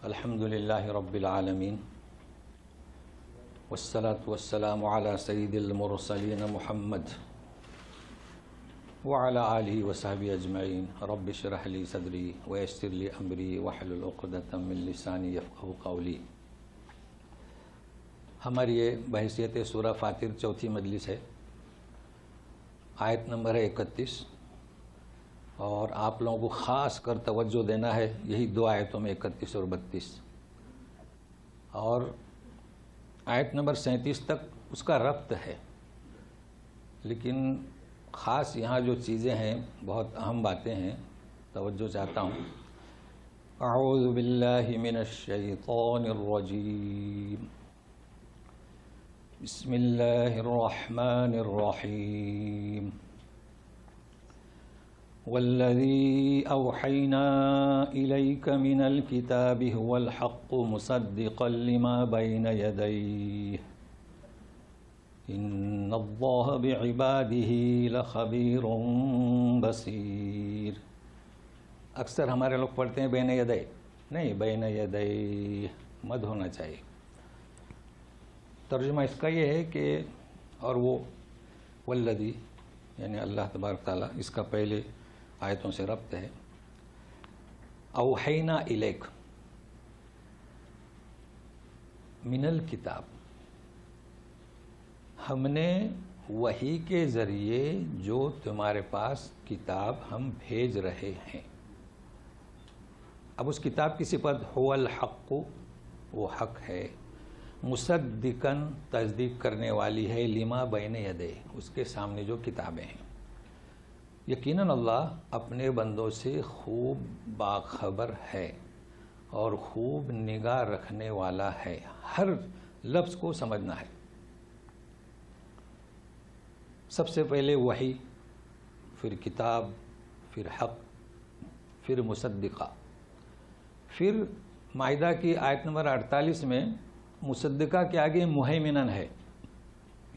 الحمد للہ رب العالمین والصلاة والسلام علی سید المرسلین محمد وعلی آلہ وصحبہ اجمعین رب اشرح لی صدری ویسر لی امری واحلل عقدۃ من لسانی یفقہوا قولی۔ ہماری یہ بحیثیت سورہ فاطر چوتھی مجلس ہے، آیت نمبر ہے 31، اور آپ لوگوں کو خاص کر توجہ دینا ہے یہی دو آیتوں میں 31 اور 32، اور آیت نمبر 37 تک اس کا ربط ہے، لیکن خاص یہاں جو چیزیں ہیں بہت اہم باتیں ہیں، توجہ چاہتا ہوں۔ اعوذ باللہ من الشیطان الرجیم، بسم اللہ الرحمن الرحیم۔ والذی اوحینا الیک من الکتاب هو الحق مصدقا لما بین یدیہ ان اللہ بعبادہ لخبیر بصیر۔ اکثر ہمارے لوگ پڑھتے ہیں بین یدی، نہیں، بین یدی مد ہونا چاہیے۔ ترجمہ اس کا یہ ہے کہ اور وہ والذی یعنی اللہ تبارک تعالیٰ، اس کا پہلے آیتوں سے ربط ہے۔ اوحینا الیک من الکتاب، ہم نے وحی کے ذریعے جو تمہارے پاس کتاب ہم بھیج رہے ہیں۔ اب اس کتاب کی صفت هو الحق، وہ حق ہے، مصدقاً تصدیق کرنے والی ہے، لما بین یدیہ اس کے سامنے جو کتابیں ہیں۔ یقیناً اللہ اپنے بندوں سے خوب باخبر ہے اور خوب نگاہ رکھنے والا ہے، ہر لفظ کو سمجھنا ہے۔ سب سے پہلے وحی، پھر کتاب، پھر حق، پھر مصدقہ۔ پھر مائدہ کی آیت نمبر 48 میں مصدقہ کے آگے مہیمنن ہے،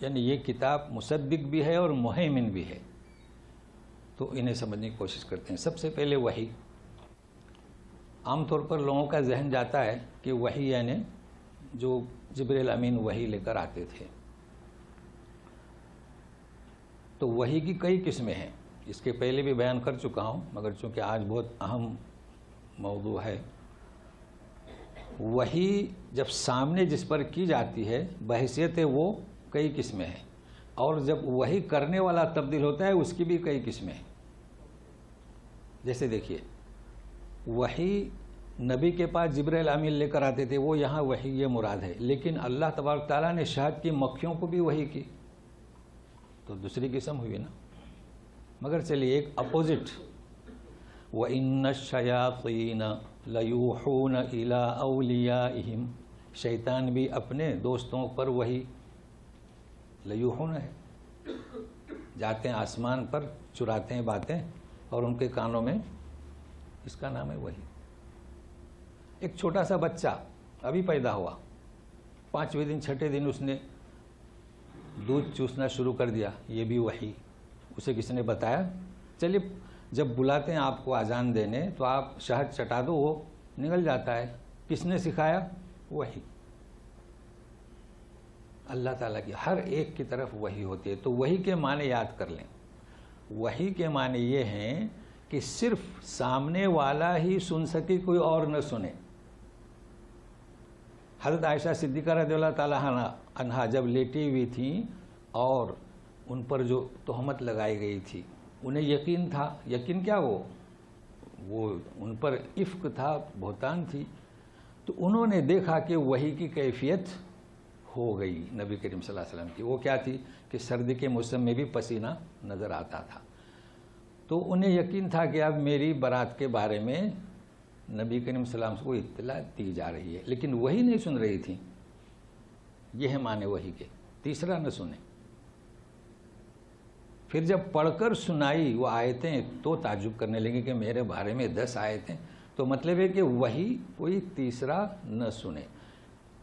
یعنی یہ کتاب مصدق بھی ہے اور مہیمن بھی ہے۔ تو انہیں سمجھنے کی کوشش کرتے ہیں۔ سب سے پہلے وحی، عام طور پر لوگوں کا ذہن جاتا ہے کہ وحی یعنی جو جبریل امین وحی لے کر آتے تھے۔ تو وحی کی کئی قسمیں ہیں، اس کے پہلے بھی بیان کر چکا ہوں، مگر چونکہ آج بہت اہم موضوع ہے۔ وحی جب سامنے جس پر کی جاتی ہے بحیثیت وہ کئی قسمیں ہیں، اور جب وحی کرنے والا تبدیل ہوتا ہے اس کی بھی کئی قسمیں ہیں۔ جیسے دیکھیے، وحی نبی کے پاس جبریل امین لے کر آتے تھے، وہ یہاں وحی یہ مراد ہے، لیکن اللہ تبارک تعالیٰ نے شہد کی مکھیوں کو بھی وحی کی، تو دوسری قسم ہوئی نا۔ مگر چلیے ایک اپوزٹ، وَإِنَّ الشَّيَاطِينَ لَيُوحُونَ إِلَىٰ أَوْلِيَائِهِمْ، شیطان بھی اپنے دوستوں پر وحی لیوحون ہے، جاتے ہیں آسمان پر، چراتے ہیں باتیں اور ان کے کانوں میں، اس کا نام ہے وحی۔ ایک چھوٹا سا بچہ ابھی پیدا ہوا، 5ویں دن 6ٹھے دن اس نے دودھ چوسنا شروع کر دیا، یہ بھی وحی، اسے کس نے بتایا؟ چلیے جب بلاتے ہیں آپ کو اذان دینے تو آپ شہد چٹا دو، وہ نگل جاتا ہے، کس نے سکھایا؟ وحی۔ اللہ تعالیٰ کی ہر ایک کی طرف وحی ہوتی ہے۔ تو وحی کے معنی یاد کر لیں۔ وحی کے معنی یہ ہیں کہ صرف سامنے والا ہی سن سکے، کوئی اور نہ سنے۔ حضرت عائشہ صدیقہ رضی اللہ تعالیٰ عنہا جب لیٹی ہوئی تھیں اور ان پر جو تہمت لگائی گئی تھی، انہیں یقین تھا، یقین کیا، وہ ان پر افک تھا، بہتان تھی، تو انہوں نے دیکھا کہ وحی کی کیفیت ہو گئی نبی کریم صلی اللہ علیہ وسلم کی۔ وہ کیا تھی کہ سردی کے موسم میں بھی پسینہ نظر آتا تھا، تو انہیں یقین تھا کہ اب میری برات کے بارے میں نبی کریم صلی اللہ علیہ وسلم کو اطلاع دی جا رہی ہے، لیکن وہی نہیں سن رہی تھی۔ یہ ہے معنی وحی کے۔ تیسرا نہ سنے، پھر جب پڑھ کر سنائی وہ آیتیں تو تعجب کرنے لگے کہ میرے بارے میں 10 آیتیں، تو مطلب ہے کہ وحی کوئی تیسرا نہ سنے۔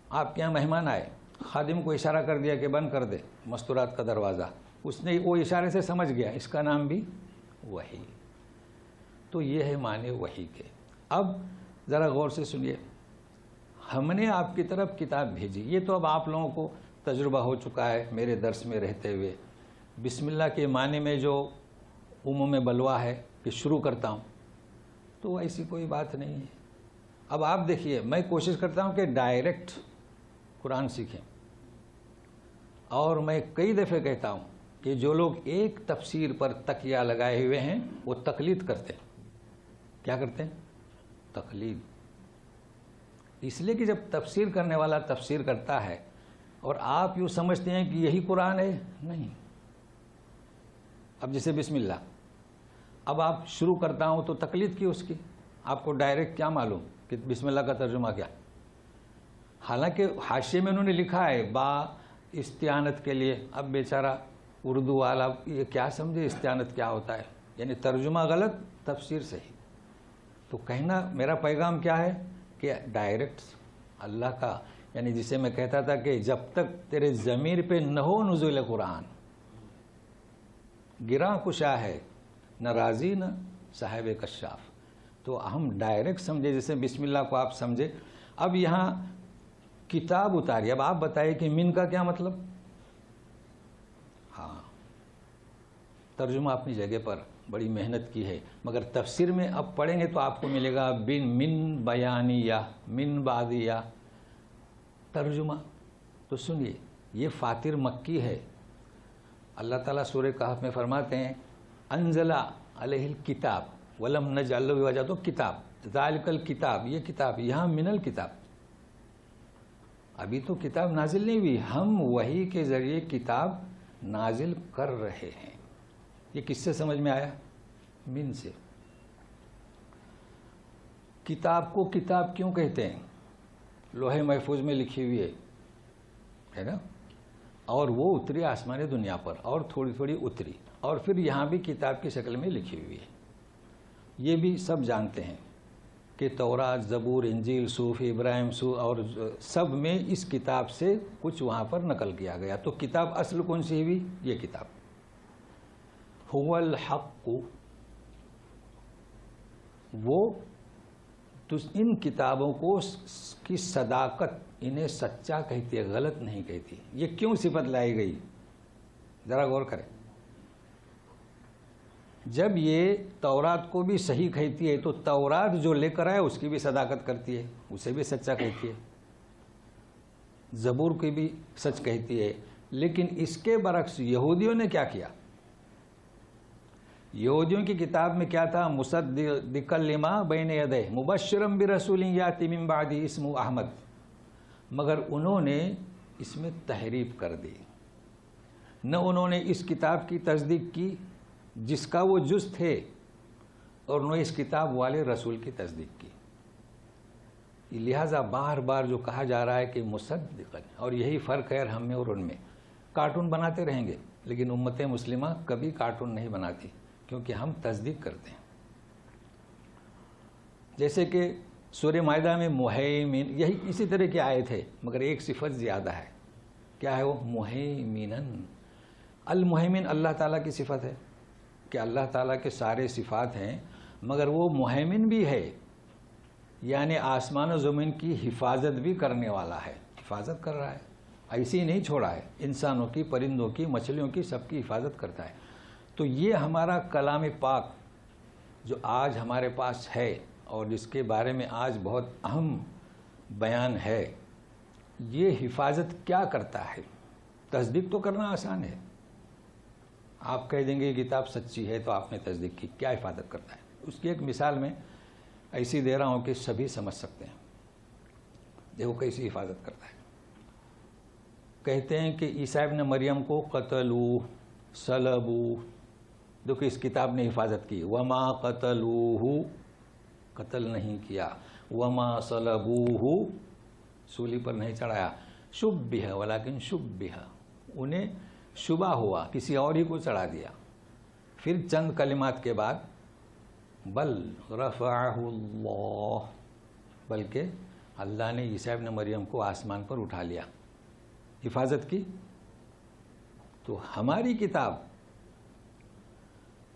آپ کے یہاں مہمان آئے، خادم کو اشارہ کر دیا کہ بند کر دے مستورات کا دروازہ، اس نے وہ اشارے سے سمجھ گیا، اس کا نام بھی وحی۔ تو یہ ہے معنی وحی کے۔ اب ذرا غور سے سنیے، ہم نے آپ کی طرف کتاب بھیجی. یہ تو اب آپ لوگوں کو تجربہ ہو چکا ہے میرے درس میں رہتے ہوئے. بسم اللہ کے معنی میں جو عموم بلوا ہے کہ شروع کرتا ہوں، تو ایسی کوئی بات نہیں ہے. اب آپ دیکھیے، میں کوشش کرتا ہوں کہ ڈائریکٹ قرآن سیکھیں، اور میں کئی دفعے کہتا ہوں کہ جو لوگ ایک تفسیر پر تکیہ لگائے ہوئے ہیں وہ تقلید کرتے ہیں. کیا کرتے ہیں؟ تقلید. اس لیے کہ جب تفسیر کرنے والا تفسیر کرتا ہے اور آپ یوں سمجھتے ہیں کہ یہی قرآن ہے، نہیں. اب جیسے بسم اللہ، اب آپ شروع کرتا ہوں تو تقلید کی اس کی. آپ کو ڈائریکٹ کیا معلوم کہ بسم اللہ کا ترجمہ کیا؟ حالانکہ حاشیے میں انہوں نے لکھا ہے با استعانت کے لیے. اب بیچارہ اردو والا یہ کیا سمجھے استعانت کیا ہوتا ہے، یعنی ترجمہ غلط تفسیر صحیح. تو کہنا میرا پیغام کیا ہے کہ ڈائریکٹ اللہ کا، یعنی جسے میں کہتا تھا کہ جب تک تیرے ضمیر پہ نہ ہو نزول قرآن، گراں کشا ہے نہ راضی نہ صاحب کشاف. تو ہم ڈائریکٹ سمجھے، جیسے بسم اللہ کو آپ سمجھے. اب یہاں کتاب اتاری. اب آپ بتائیے کہ من کا کیا مطلب؟ ہاں، ترجمہ اپنی جگہ پر بڑی محنت کی ہے، مگر تفسیر میں اب پڑھیں گے تو آپ کو ملے گا بن من بیانیہ، من بعدیہ ترجمہ. تو سنیے، یہ فاتر مکی ہے. اللہ تعالیٰ سورہ کہف میں فرماتے ہیں انزل علیہ الکتاب ولم نجعل لہ عوجا. تو کتاب، ذالک الکتاب، یہ کتاب. یہاں من الکتاب، ابھی تو کتاب نازل نہیں ہوئی، ہم وحی کے ذریعے کتاب نازل کر رہے ہیں. یہ کس سے سمجھ میں آیا؟ من سے. کتاب کو کتاب کیوں کہتے ہیں؟ لوح محفوظ میں لکھی ہوئی ہے نا، اور وہ اتری آسمانی دنیا پر، اور تھوڑی تھوڑی اتری، اور پھر یہاں بھی کتاب کی شکل میں لکھی ہوئی ہے. یہ بھی سب جانتے ہیں کہ تورات، زبور، انجیل، صحف ابراہیم اور سب میں اس کتاب سے کچھ وہاں پر نقل کیا گیا. تو کتاب اصل کون سی ہوئی؟ یہ کتاب. هو الحق، وہ تو ان کتابوں کو کی صداقت انہیں سچا کہتی ہے، غلط نہیں کہتی. یہ کیوں صفت لائی گئی؟ ذرا غور کریں. جب یہ تورات کو بھی صحیح کہتی ہے تو تورات جو لے کر آئے اس کی بھی صداقت کرتی ہے، اسے بھی سچا کہتی ہے. زبور کی بھی سچ کہتی ہے. لیکن اس کے برعکس یہودیوں نے کیا کیا؟ یہودیوں کی کتاب میں کیا تھا؟ مصدقا لما بین یدیہ مبشرا برسول یاتی من بعدہ اسمہ احمد. مگر انہوں نے اس میں تحریف کر دی. نہ انہوں نے اس کتاب کی تصدیق کی جس کا وہ جز تھے، اور نہ اس کتاب والے رسول کی تصدیق کی. لہٰذا بار بار جو کہا جا رہا ہے کہ مصدقا، اور یہی فرق ہے ہم میں اور ان میں. کارٹون بناتے رہیں گے لیکن امت مسلمہ کبھی کارٹون نہیں بناتی، کیونکہ ہم تصدیق کرتے ہیں. جیسے کہ سورہ مائدہ میں مہیمن، یہی اسی طرح کی آیت ہے، مگر ایک صفت زیادہ ہے. کیا ہے وہ؟ مہیمنن. المہیمن اللہ تعالیٰ کی صفت ہے کہ اللہ تعالیٰ کے سارے صفات ہیں، مگر وہ مہیمن بھی ہے، یعنی آسمان و زمین کی حفاظت بھی کرنے والا ہے. حفاظت کر رہا ہے، ایسے ہی نہیں چھوڑا ہے. انسانوں کی، پرندوں کی، مچھلیوں کی، سب کی حفاظت کرتا ہے. تو یہ ہمارا کلام پاک جو آج ہمارے پاس ہے اور جس کے بارے میں آج بہت اہم بیان ہے، یہ حفاظت کیا کرتا ہے؟ تصدیق تو کرنا آسان ہے. آپ کہہ دیں گے یہ کتاب سچی ہے تو آپ نے تصدیق کی. کیا حفاظت کرتا ہے؟ اس کی ایک مثال میں ایسی دے رہا ہوں کہ سبھی سمجھ سکتے ہیں. دیکھو کیسی حفاظت کرتا ہے. کہتے ہیں کہ عیسیٰ ابن مریم کو قتلوا صلبوا. دیکھو اس کتاب نے حفاظت کی. وما قتلوہ، قتل نہیں کیا. وما صلبوہ، سولی پر نہیں چڑھایا. شبہ ولکن شبہ، انہیں شبہ ہوا، کسی اور ہی کو چڑھا دیا. پھر چند کلمات کے بعد بل رفعہ اللہ، بلکہ اللہ نے عیسیٰ ابن مریم کو آسمان پر اٹھا لیا. حفاظت کی. تو ہماری کتاب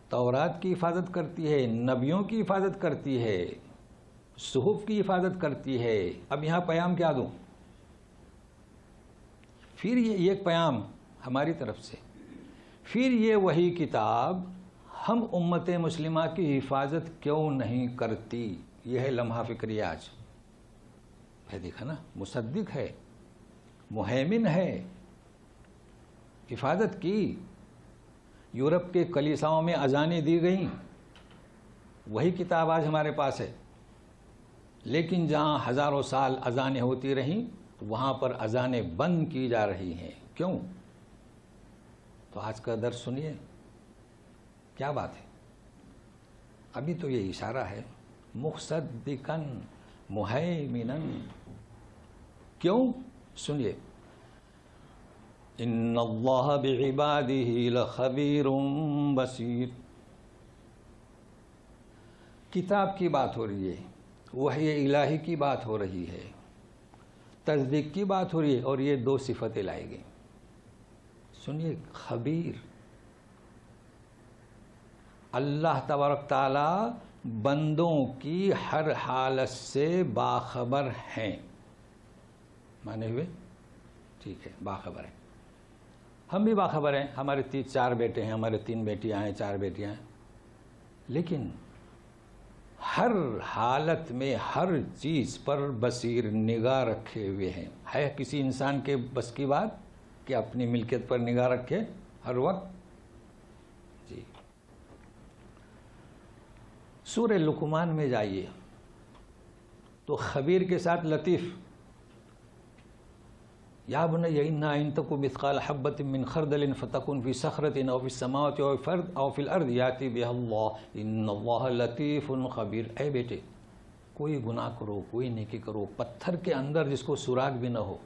تورات کی حفاظت کرتی ہے، نبیوں کی حفاظت کرتی ہے. صحف کی حفاظت کرتی ہے. اب یہاں پیام کیا دوں؟ پھر یہ ایک پیام ہماری طرف سے، پھر یہ وہی کتاب ہم امت مسلمہ کی حفاظت کیوں نہیں کرتی؟ یہ ہے لمحہ فکری آج. ہے دیکھا نا، مصدق ہے، مہیمن ہے، حفاظت کی. یورپ کے کلیساؤں میں اذانیں دی گئیں، وہی کتاب آج ہمارے پاس ہے. لیکن جہاں ہزاروں سال اذانیں ہوتی رہیں وہاں پر اذانیں بند کی جا رہی ہیں. کیوں؟ تو آج کا درس سنیے، کیا بات ہے. ابھی تو یہ اشارہ ہے مصدقاً مہیمناً. کیوں؟ سنیے. ان اللہ بعبادہ لخبیر بصیر. کتاب کی بات ہو رہی ہے، وحی الہی کی بات ہو رہی ہے، تصدیق کی بات ہو رہی ہے، اور یہ دو صفتیں لائی گئی. سنیے، خبیر. اللہ تبارک تعالی بندوں کی ہر حالت سے باخبر ہیں. مانے ہوئے؟ ٹھیک ہے، باخبر ہیں. ہم بھی باخبر ہیں، ہمارے 4 بیٹے ہیں، ہمارے 3 بیٹیاں ہیں، 4 بیٹیاں ہیں. لیکن ہر حالت میں ہر چیز پر بصیر، نگاہ رکھے ہوئے ہیں. ہے کسی انسان کے بس کی بات کہ اپنی ملکیت پر نگاہ رکھے ہر وقت؟ جی. سورہ لقمان میں جائیے تو خبیر کے ساتھ لطیف. یا بنی انھا ان تک مثقال حبۃ من خردل فتکن فی صخرۃ او فی السماوات او فی الارض یاتی بها اللہ ان اللہ لطیف خبیر. اے بیٹے، کوئی گناہ کرو، کوئی نیکی کرو، پتھر کے اندر جس کو سراغ بھی نہ ہو،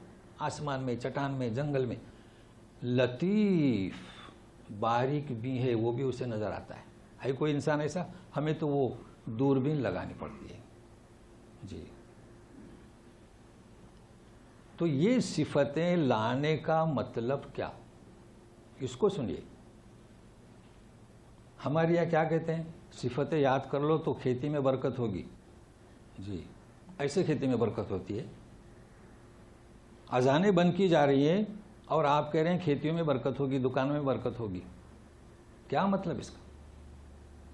آسمان میں، چٹان میں، جنگل میں، لطیف باریک بھی ہے، وہ بھی اسے نظر آتا ہے. ہے کوئی انسان ایسا؟ ہمیں تو وہ دوربین لگانی پڑتی ہے. جی. تو یہ صفتیں لانے کا مطلب کیا؟ اس کو سنیے. ہمارے یہاں کیا کہتے ہیں؟ صفتیں یاد کر لو تو کھیتی میں برکت ہوگی. جی، ایسے کھیتی میں برکت ہوتی ہے. اذانیں بند کی جا رہی ہیں اور آپ کہہ رہے ہیں کھیتیوں میں برکت ہوگی، دکانوں میں برکت ہوگی. کیا مطلب اس کا؟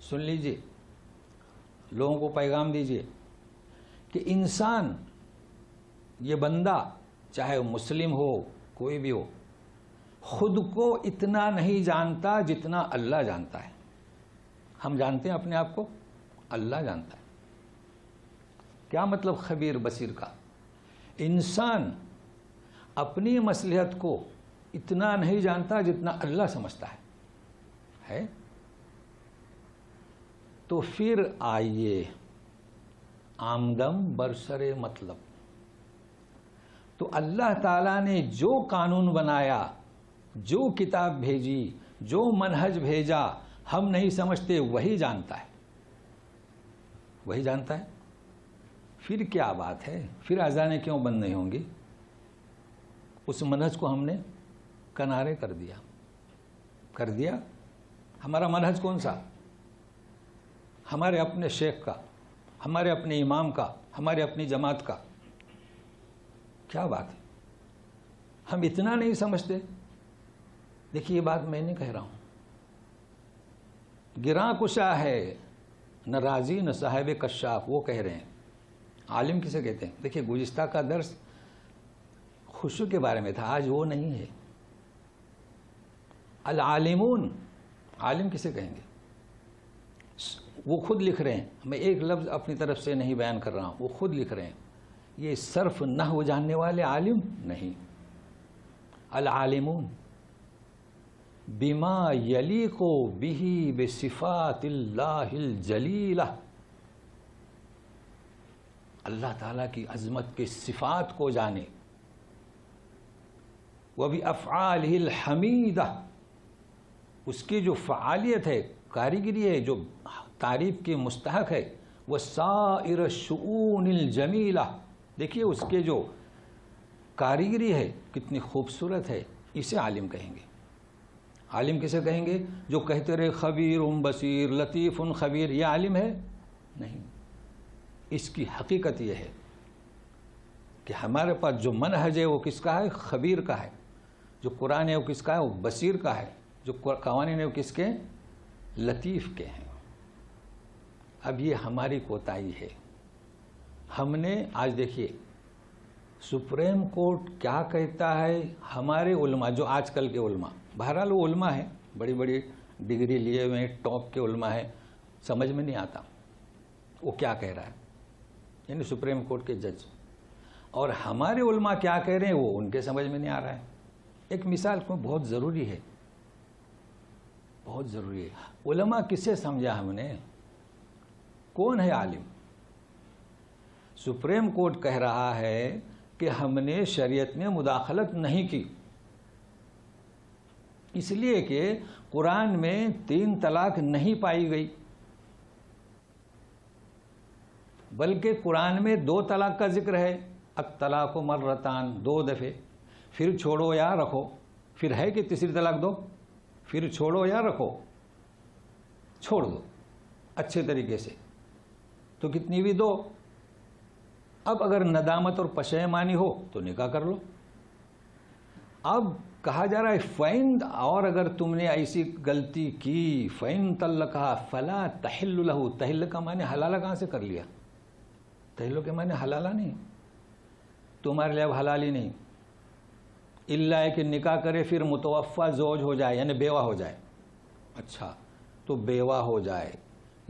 سن لیجئے، لوگوں کو پیغام دیجئے کہ انسان، یہ بندہ، چاہے وہ مسلم ہو، کوئی بھی ہو، خود کو اتنا نہیں جانتا جتنا اللہ جانتا ہے. ہم جانتے ہیں اپنے آپ کو، اللہ جانتا ہے. کیا مطلب خبیر بصیر کا؟ انسان اپنی مصلحت کو اتنا نہیں جانتا جتنا اللہ سمجھتا ہے. تو پھر آئیے آمدم برسر مطلب. تو اللہ تعالیٰ نے جو قانون بنایا، جو کتاب بھیجی، جو منہج بھیجا، ہم نہیں سمجھتے، وہی جانتا ہے، وہی جانتا ہے. پھر کیا بات ہے؟ پھر اذانیں کیوں بند نہیں ہوں گی؟ اس منہج کو ہم نے کنارے کر دیا. ہمارا منہج کون سا؟ ہمارے اپنے شیخ کا، ہمارے اپنے امام کا، ہمارے اپنی جماعت کا. کیا بات ہے؟ ہم اتنا نہیں سمجھتے. دیکھیے، یہ بات میں نہیں کہہ رہا ہوں. گراں کشا ہے نہ رازی نہ صاحب کشاف، وہ کہہ رہے ہیں. عالم کسے کہتے ہیں؟ دیکھیے، گزشتہ کا درس خشوع کے بارے میں تھا، آج وہ نہیں ہے. العالمون، عالم کسے کہیں گے؟ وہ خود لکھ رہے ہیں، میں ایک لفظ اپنی طرف سے نہیں بیان کر رہا ہوں، وہ خود لکھ رہے ہیں. یہ صرف نحو جاننے والے عالم نہیں. العالمون بما یلیق بہ بصفات اللہ الجلیلہ، اللہ تعالیٰ کی عظمت کے صفات کو جانے. وبافعالہ الحمیدہ، اس کی جو فعالیت ہے، کاریگری ہے، جو تعریف کے مستحق ہے. وسائر الشؤون الجمیلہ، دیکھیے اس کے جو کاریگری ہے کتنی خوبصورت ہے. اسے عالم کہیں گے. عالم کسے کہیں گے؟ جو کہتے رہے خبیر بصیر لطیف خبیر. یہ عالم ہے؟ نہیں. اس کی حقیقت یہ ہے کہ ہمارے پاس جو منہج ہے وہ کس کا ہے؟ خبیر کا ہے. جو قرآن ہے وہ کس کا ہے؟ وہ بصیر کا ہے. جو قوانین ہے وہ کس کے؟ لطیف کے ہیں. اب یہ ہماری کوتاہی ہے. ہم نے آج دیکھیے سپریم کورٹ کیا کہتا ہے. ہمارے علماء جو آج کل کے علماء، بہرحال وہ علماء ہیں، بڑی بڑی ڈگری لیے ہوئے ہیں، ٹاپ کے علماء ہیں، سمجھ میں نہیں آتا وہ کیا کہہ رہا ہے، یعنی سپریم کورٹ کے جج. اور ہمارے علماء کیا کہہ رہے ہیں وہ ان کے سمجھ میں نہیں آ رہا ہے. ایک مثال کو بہت ضروری ہے، بہت ضروری ہے. علماء کسے سمجھا ہم نے؟ کون ہے عالم؟ سپریم کورٹ کہہ رہا ہے کہ ہم نے شریعت میں مداخلت نہیں کی، اس لیے کہ قرآن میں 3 طلاق نہیں پائی گئی، بلکہ قرآن میں 2 طلاق کا ذکر ہے. الطلاق مرتان، 2 دفعے، پھر چھوڑو یا رکھو. پھر ہے کہ تیسری طلاق دو، پھر چھوڑو یا رکھو، چھوڑ دو اچھے طریقے سے، تو کتنی بھی 2. اب اگر ندامت اور پشیمانی ہو تو نکاح کر لو. اب کہا جا رہا ہے فَإِن، اور اگر تم نے ایسی غلطی کی فَإِن طَلَّقَهَا فَلَا تَحِلُّ لَهُ. تحل کا معنی حلالہ کہاں سے کر لیا؟ تحل کے معنی حلالہ نہیں، تمہارے لیے اب حلال ہی نہیں، الا ہے کہ نکاح کرے پھر متوفا زوج ہو جائے، یعنی بیوہ ہو جائے. اچھا، تو بیوہ ہو جائے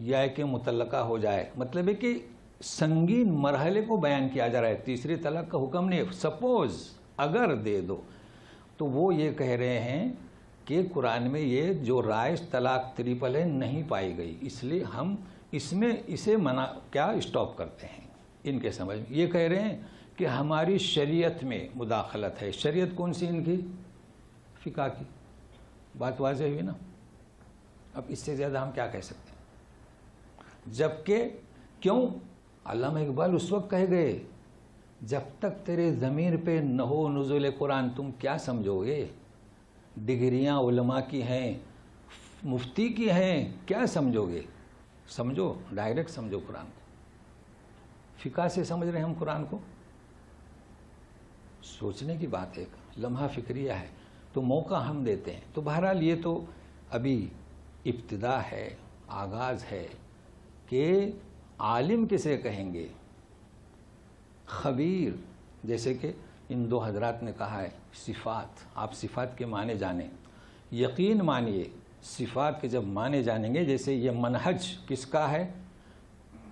یا کہ مطلقہ ہو جائے، مطلب ہے کہ سنگین مرحلے کو بیان کیا جا رہا ہے. تیسری طلاق کا حکم نہیں. سپوز اگر دے دو تو وہ یہ کہہ رہے ہیں کہ قرآن میں یہ جو رائج طلاق ٹرپل ہے نہیں پائی گئی، اس لیے ہم اس میں اسے منع کیا اسٹاپ کرتے ہیں. ان کے سمجھ میں یہ کہہ رہے ہیں کہ ہماری شریعت میں مداخلت ہے. شریعت کون سی ان کی؟ فقہ کی. بات واضح ہوئی نا. اب اس سے زیادہ ہم کیا کہہ سکتے ہیں؟ جبکہ کیوں؟ علامہ اقبال اس وقت کہہ گئے جب تک تیرے ضمیر پہ نہ ہو نزول قرآن تم کیا سمجھو گے؟ ڈگریاں علماء کی ہیں، مفتی کی ہیں، کیا سمجھو گے؟ سمجھو، ڈائریکٹ سمجھو قرآن کو. فقہ سے سمجھ رہے ہیں ہم قرآن کو. سوچنے کی بات ہے، ایک لمحہ فکریہ ہے، تو موقع ہم دیتے ہیں. تو بہرحال یہ تو ابھی ابتدا ہے، آغاز ہے کہ عالم کسے کہیں گے؟ خبیر. جیسے کہ ان 2 حضرات نے کہا ہے صفات، آپ صفات کے معنی جانیں، یقین مانیے صفات کے جب معنی جانیں گے. جیسے یہ منہج کس کا ہے؟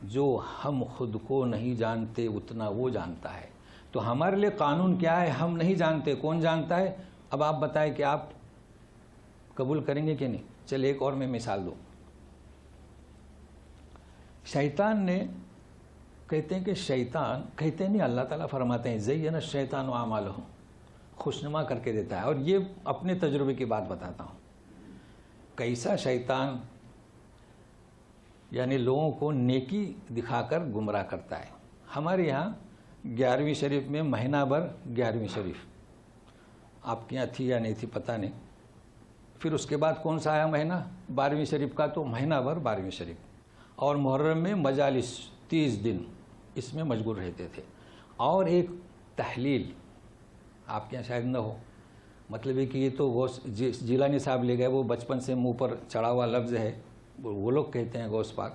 جو ہم خود کو نہیں جانتے اتنا وہ جانتا ہے. تو ہمارے لیے قانون کیا ہے؟ ہم نہیں جانتے، کون جانتا ہے؟ اب آپ بتائیں کہ آپ قبول کریں گے کہ نہیں. چلے ایک اور میں مثال دوں. شیطان نے کہتے ہیں کہ شیطان کہتے نہیں، اللہ تعالیٰ فرماتے ہیں زین الشیطان اعمالہم، خوشنما کر کے دیتا ہے. اور یہ اپنے تجربے کی بات بتاتا ہوں. کیسا شیطان یعنی لوگوں کو نیکی دکھا کر گمراہ کرتا ہے. ہمارے یہاں 11ویں شریف میں مہینہ بھر 11ویں شریف، آپ کے یہاں تھی یا نہیں تھی پتہ نہیں. پھر اس کے بعد کون سا آیا مہینہ؟ 12ویں شریف کا. تو مہینہ بھر 12ویں شریف. اور محرم میں مجالس 30 دن اس میں مشغول رہتے تھے. اور ایک تحلیل آپ کے یہاں شاید نہ ہو، مطلب ہے کہ یہ تو غوث جیلانی صاحب لے گئے، وہ بچپن سے منہ پر چڑھا ہوا لفظ ہے. وہ لوگ کہتے ہیں غوث پاک،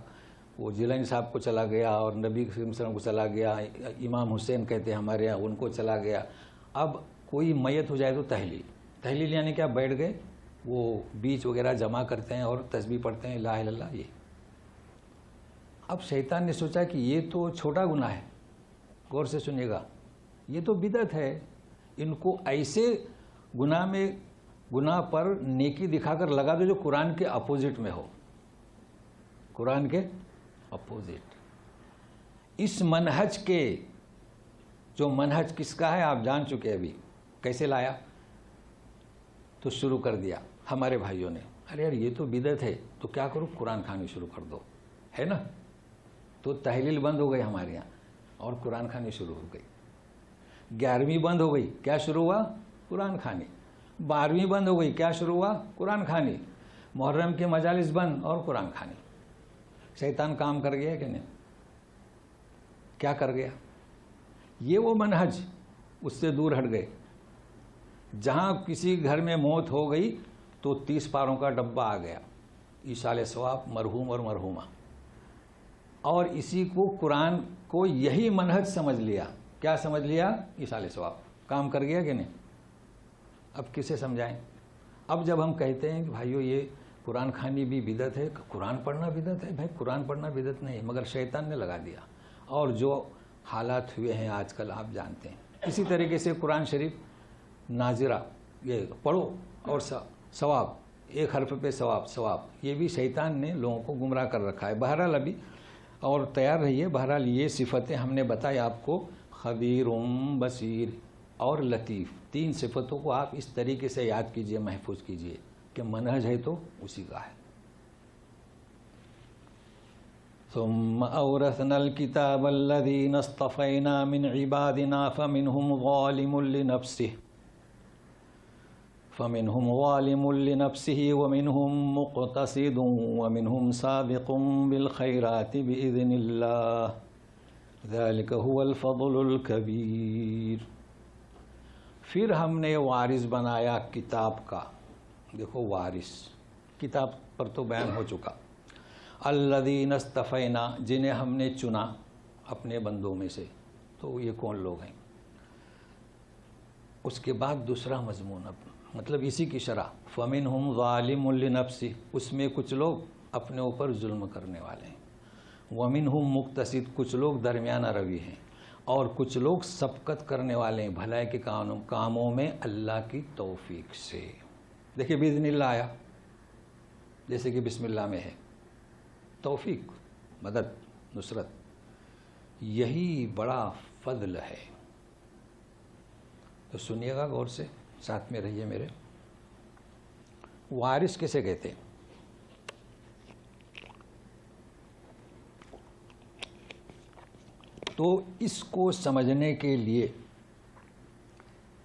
وہ جیلانی صاحب کو چلا گیا اور نبی صلی اللہ علیہ وسلم کو چلا گیا. امام حسین کہتے ہیں ہمارے یہاں، ان کو چلا گیا. اب کوئی میت ہو جائے تو تحلیل یعنی کیا؟ بیٹھ گئے، وہ بیج وغیرہ جمع کرتے ہیں اور تسبیح پڑھتے ہیں لا الہ الا اللہ. یہ اب شیطان نے سوچا کہ یہ تو چھوٹا گناہ ہے، غور سے سنیے گا، یہ تو بدعت ہے. ان کو ایسے گناہ پر نیکی دکھا کر لگا دو جو قرآن کے اپوزٹ میں ہو. قرآن کے اپوزٹ. اس منہج کے، جو منہج کس کا ہے آپ جان چکے ابھی. کیسے لایا؟ تو شروع کر دیا ہمارے بھائیوں نے، ارے یار یہ تو بدعت ہے، تو کیا کرو؟ قرآن خوانی شروع کر دو، ہے نا. تو تحلیل بند ہو گئی ہمارے یہاں اور قرآن خوانی شروع ہو گئی. 11ویں بند ہو گئی، کیا شروع ہوا؟ قرآن خوانی. 12ویں بند ہو گئی، کیا شروع ہوا؟ قرآن خوانی. محرم کے مجالس بند اور قرآن خوانی. شیطان کام کر گیا کہ نہیں؟ کیا کر گیا؟ یہ وہ منہج اس سے دور ہٹ گئے. جہاں کسی گھر میں موت ہو گئی تو 30 پاروں کا ڈبہ آ گیا، ایصال ثواب مرحوم اور مرحومہ. اور اسی کو قرآن کو یہی منہج سمجھ لیا. کیا سمجھ لیا؟ ایصال ثواب. کام کر گیا کہ نہیں؟ اب کسے سمجھائیں؟ اب جب ہم کہتے ہیں کہ بھائیو یہ قرآن خوانی بھی بدعت ہے، قرآن پڑھنا بدعت ہے، بھائی قرآن پڑھنا بدعت نہیں، مگر شیطان نے لگا دیا. اور جو حالات ہوئے ہیں آج کل آپ جانتے ہیں. اسی طریقے سے قرآن شریف ناظرہ یہ پڑھو اور ثواب، ایک حرف پہ ثواب، یہ بھی شیطان نے لوگوں کو گمراہ کر رکھا ہے. بہرحال ابھی اور تیار رہیے. بہرحال یہ صفتیں ہم نے بتائی آپ کو، خبیر، بصیر اور لطیف. 3 صفتوں کو آپ اس طریقے سے یاد کیجئے، محفوظ کیجئے کہ منہج ہے تو اسی کا ہے. ثم اورثنا الكتاب الذين اصطفينا من عبادنا فمنهم ظالم لنفسه ومنهم مقتصد ومنهم سابق بالخيرات بإذن الله ذلك هو الفضل الكبير. پھر ہم نے وارث بنایا کتاب کا. دیکھو وارث کتاب پر تو بیان ہو چکا. الذین اصطفینا، جنہیں ہم نے چنا اپنے بندوں میں سے. تو یہ کون لوگ ہیں؟ اس کے بعد دوسرا مضمون مطلب اسی کی شرح. فمنہم ظالم لنفسہ، اس میں کچھ لوگ اپنے اوپر ظلم کرنے والے ہیں. ومنہم مقتصد، کچھ لوگ درمیانہ روی ہیں. اور کچھ لوگ سبقت کرنے والے ہیں بھلائی کے کاموں میں اللہ کی توفیق سے. دیکھیے باذن اللہ آیا، جیسے کہ بسم اللہ میں ہے. توفیق، مدد، نصرت، یہی بڑا فضل ہے. تو سنیے گا غور سے، ساتھ میں رہیے میرے. وارث کسے کہتے ہیں؟ تو اس کو سمجھنے کے لیے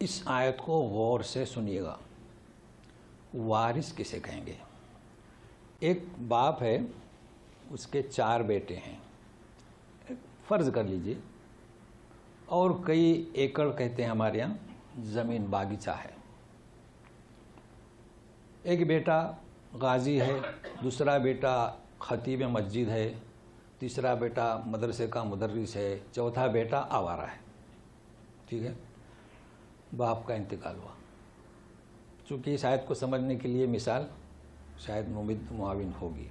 اس آیت کو غور سے سنیے گا. وارث کسے کہیں گے؟ ایک باپ ہے، اس کے 4 بیٹے ہیں، فرض کر لیجئے، اور کئی ایکڑ کہتے ہیں ہمارے یہاں زمین باغیچہ ہے. ایک بیٹا غازی ہے، دوسرا بیٹا خطیب مسجد ہے، تیسرا بیٹا مدرسے کا مدرس ہے، چوتھا بیٹا آوارہ ہے. ٹھیک ہے، باپ کا انتقال ہوا. چونکہ اس آیت کو سمجھنے کے لیے مثال شاید ممد معاون ہوگی.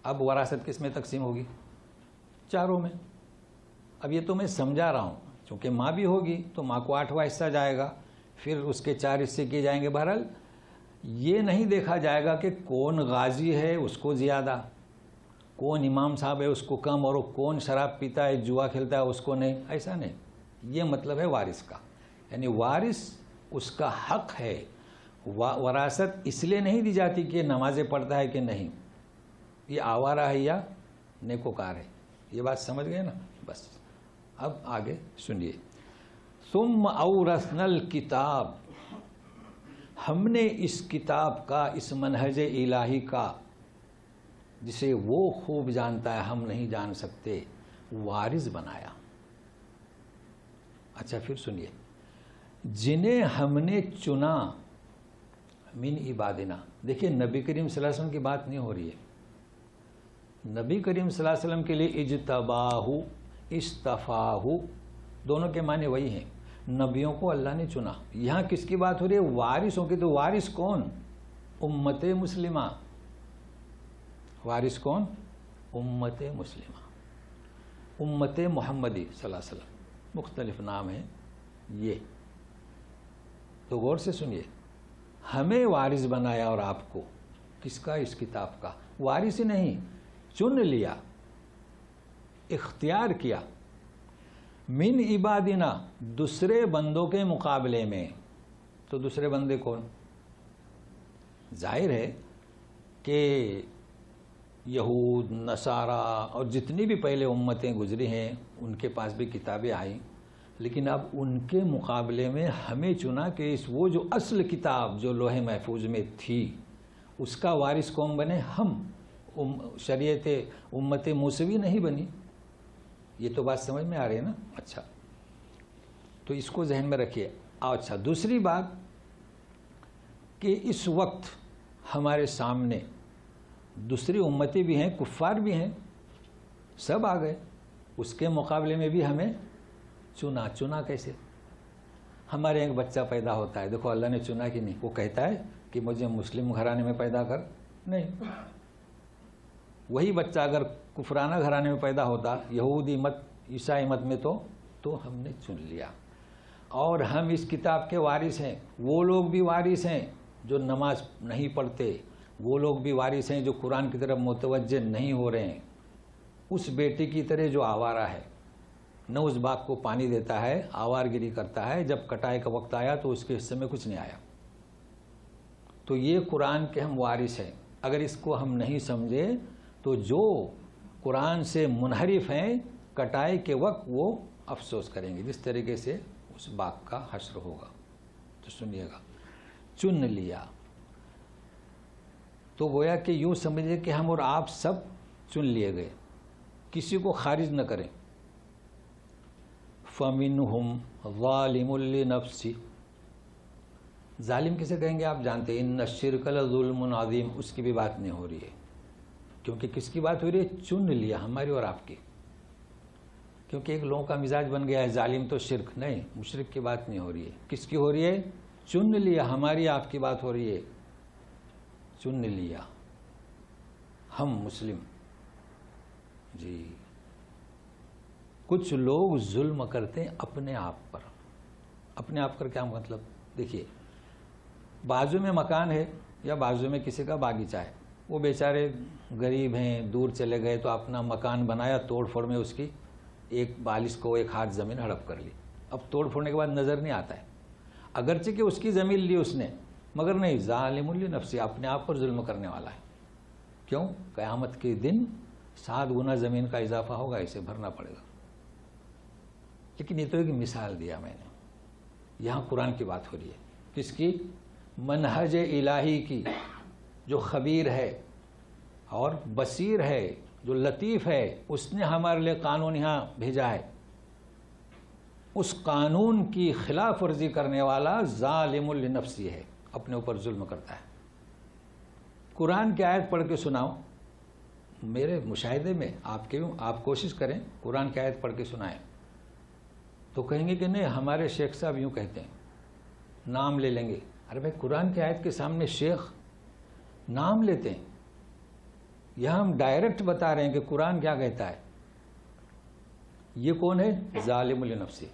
اب وراثت کس میں تقسیم ہوگی؟ 4 میں. اب یہ تو میں سمجھا رہا ہوں، چونکہ ماں بھی ہوگی تو ماں کو 8واں حصہ جائے گا، پھر اس کے 4 حصے کیے جائیں گے. بہرحال یہ نہیں دیکھا جائے گا کہ کون غازی ہے اس کو زیادہ، کون امام صاحب ہے اس کو کم، اور کون شراب پیتا ہے جوا کھیلتا ہے اس کو نہیں. ایسا نہیں. یہ مطلب ہے وارث کا، یعنی وارث اس کا حق ہے. وراثت اس لیے نہیں دی جاتی کہ نمازیں پڑھتا ہے کہ نہیں، یہ آوارہ ہے یا نیکوکار ہے. یہ بات سمجھ گئے نا؟ بس اب آگے سنیے. ثم اورثنا الکتاب، ہم نے اس کتاب کا، اس منہج الہی کا، جسے وہ خوب جانتا ہے ہم نہیں جان سکتے، وارث بنایا. اچھا پھر سنیے. جنہیں ہم نے چنا من عبادنا. دیکھیے نبی کریم صلی اللہ علیہ وسلم کی بات نہیں ہو رہی ہے. نبی کریم صلی اللہ علیہ وسلم کے لیے اجتباہ، استفاہ، دونوں کے معنی وہی ہیں. نبیوں کو اللہ نے چنا. یہاں کس کی بات ہو رہی ہے؟ وارثوں کی. تو وارث کون؟ امت مسلمہ. وارث کون؟ امت مسلمہ، امت محمدی صلی اللہ علیہ وسلم. مختلف نام ہیں یہ. تو غور سے سنیے. ہمیں وارث بنایا اور آپ کو. کس کا؟ اس کتاب کا. وارث ہی نہیں، چن لیا، اختیار کیا. من عبادنا، دوسرے بندوں کے مقابلے میں. تو دوسرے بندے کون؟ ظاہر ہے کہ یہود، نصارہ اور جتنی بھی پہلے امتیں گزری ہیں ان کے پاس بھی کتابیں آئیں، لیکن اب ان کے مقابلے میں ہمیں چنا کہ وہ جو اصل کتاب جو لوح محفوظ میں تھی اس کا وارث کون بنے؟ ہم. شریعت امت موسوی نہیں بنی. یہ تو بات سمجھ میں آ رہی ہے نا؟ اچھا، تو اس کو ذہن میں رکھیے. اچھا، دوسری بات کہ اس وقت ہمارے سامنے دوسری امتیں بھی ہیں، کفار بھی ہیں، سب آ گئے. اس کے مقابلے میں بھی ہمیں چنا کیسے؟ ہمارے ایک بچہ پیدا ہوتا ہے، دیکھو اللہ نے چنا کہ نہیں. وہ کہتا ہے کہ مجھے مسلم گھرانے میں پیدا کر، نہیں. وہی بچہ اگر کفرانہ گھرانے میں پیدا ہوتا، یہودی مت، عیسائی مت میں، تو ہم نے چن لیا. اور ہم اس کتاب کے وارث ہیں. وہ لوگ بھی وارث ہیں جو نماز نہیں پڑھتے، وہ لوگ بھی وارث ہیں جو قرآن کی طرف متوجہ نہیں ہو رہے ہیں. اس بیٹے کی طرح جو آوارہ ہے، نہ اس باغ کو پانی دیتا ہے، آوارگری کرتا ہے، جب کٹائی کا وقت آیا تو اس کے حصے میں کچھ نہیں آیا. تو یہ قرآن کے ہم وارث ہیں. اگر اس کو ہم نہیں سمجھے تو جو قرآن سے منحرف ہیں کٹائی کے وقت وہ افسوس کریں گے، جس طریقے سے اس باغ کا حشر ہوگا. تو سنیے گا، چن لیا تو گویا کہ یوں سمجھے کہ ہم اور آپ سب چن لیے گئے، کسی کو خارج نہ کریں. فَمِنْهُمْ ظَالِمٌ لِنَفْسِهِ. ظالم کسے کہیں گے آپ جانتے ہیں، ان الشرک لظلم عظیم. اس کی بھی بات نہیں ہو رہی ہے، کیونکہ کس کی بات ہو رہی ہے؟ چن لیا، ہماری اور آپ کی. کیونکہ ایک لوگوں کا مزاج بن گیا ہے ظالم تو شرک، نہیں، مشرک کی بات نہیں ہو رہی ہے. کس کی ہو رہی ہے؟ چن لیا، ہماری آپ کی بات ہو رہی ہے. چن لیا ہم مسلم. جی، کچھ لوگ ظلم کرتے ہیں اپنے آپ پر. اپنے آپ پر کیا مطلب؟ دیکھیے، بازو میں مکان ہے یا بازو میں کسی کا باغیچہ ہے، وہ بیچارے غریب ہیں، دور چلے گئے تو اپنا مکان بنایا، توڑ پھوڑ میں اس کی ایک بالش کو ایک ہاتھ زمین ہڑپ کر لی. اب توڑ پھوڑنے کے بعد نظر نہیں آتا ہے، اگرچہ کہ اس کی زمین لی اس نے، مگر نہیں، ظالم لنفسہ، اپنے آپ پر ظلم کرنے والا ہے. کیوں؟ قیامت کے دن 7 گنا زمین کا اضافہ ہوگا، اسے بھرنا پڑے گا. لیکن یہ تو ایک مثال دیا میں نے. یہاں قرآن کی بات ہو رہی ہے. کس کی؟ منہج الہی کی، جو خبیر ہے اور بصیر ہے، جو لطیف ہے. اس نے ہمارے لیے قانون یہاں بھیجا ہے. اس قانون کی خلاف ورزی کرنے والا ظالم لنفسہ ہے، اپنے اوپر ظلم کرتا ہے. قرآن کی آیت پڑھ کے سناؤ. میرے مشاہدے میں آپ کوشش کریں قرآن کی آیت پڑھ کے سنائیں تو کہیں گے کہ نہیں، ہمارے شیخ صاحب یوں کہتے ہیں، نام لے لیں گے. ارے بھائی، قرآن کی آیت کے سامنے شیخ نام لیتے ہیں. یہاں ہم ڈائریکٹ بتا رہے ہیں کہ قرآن کیا کہتا ہے. یہ کون ہے؟ ظالم لنفسہ.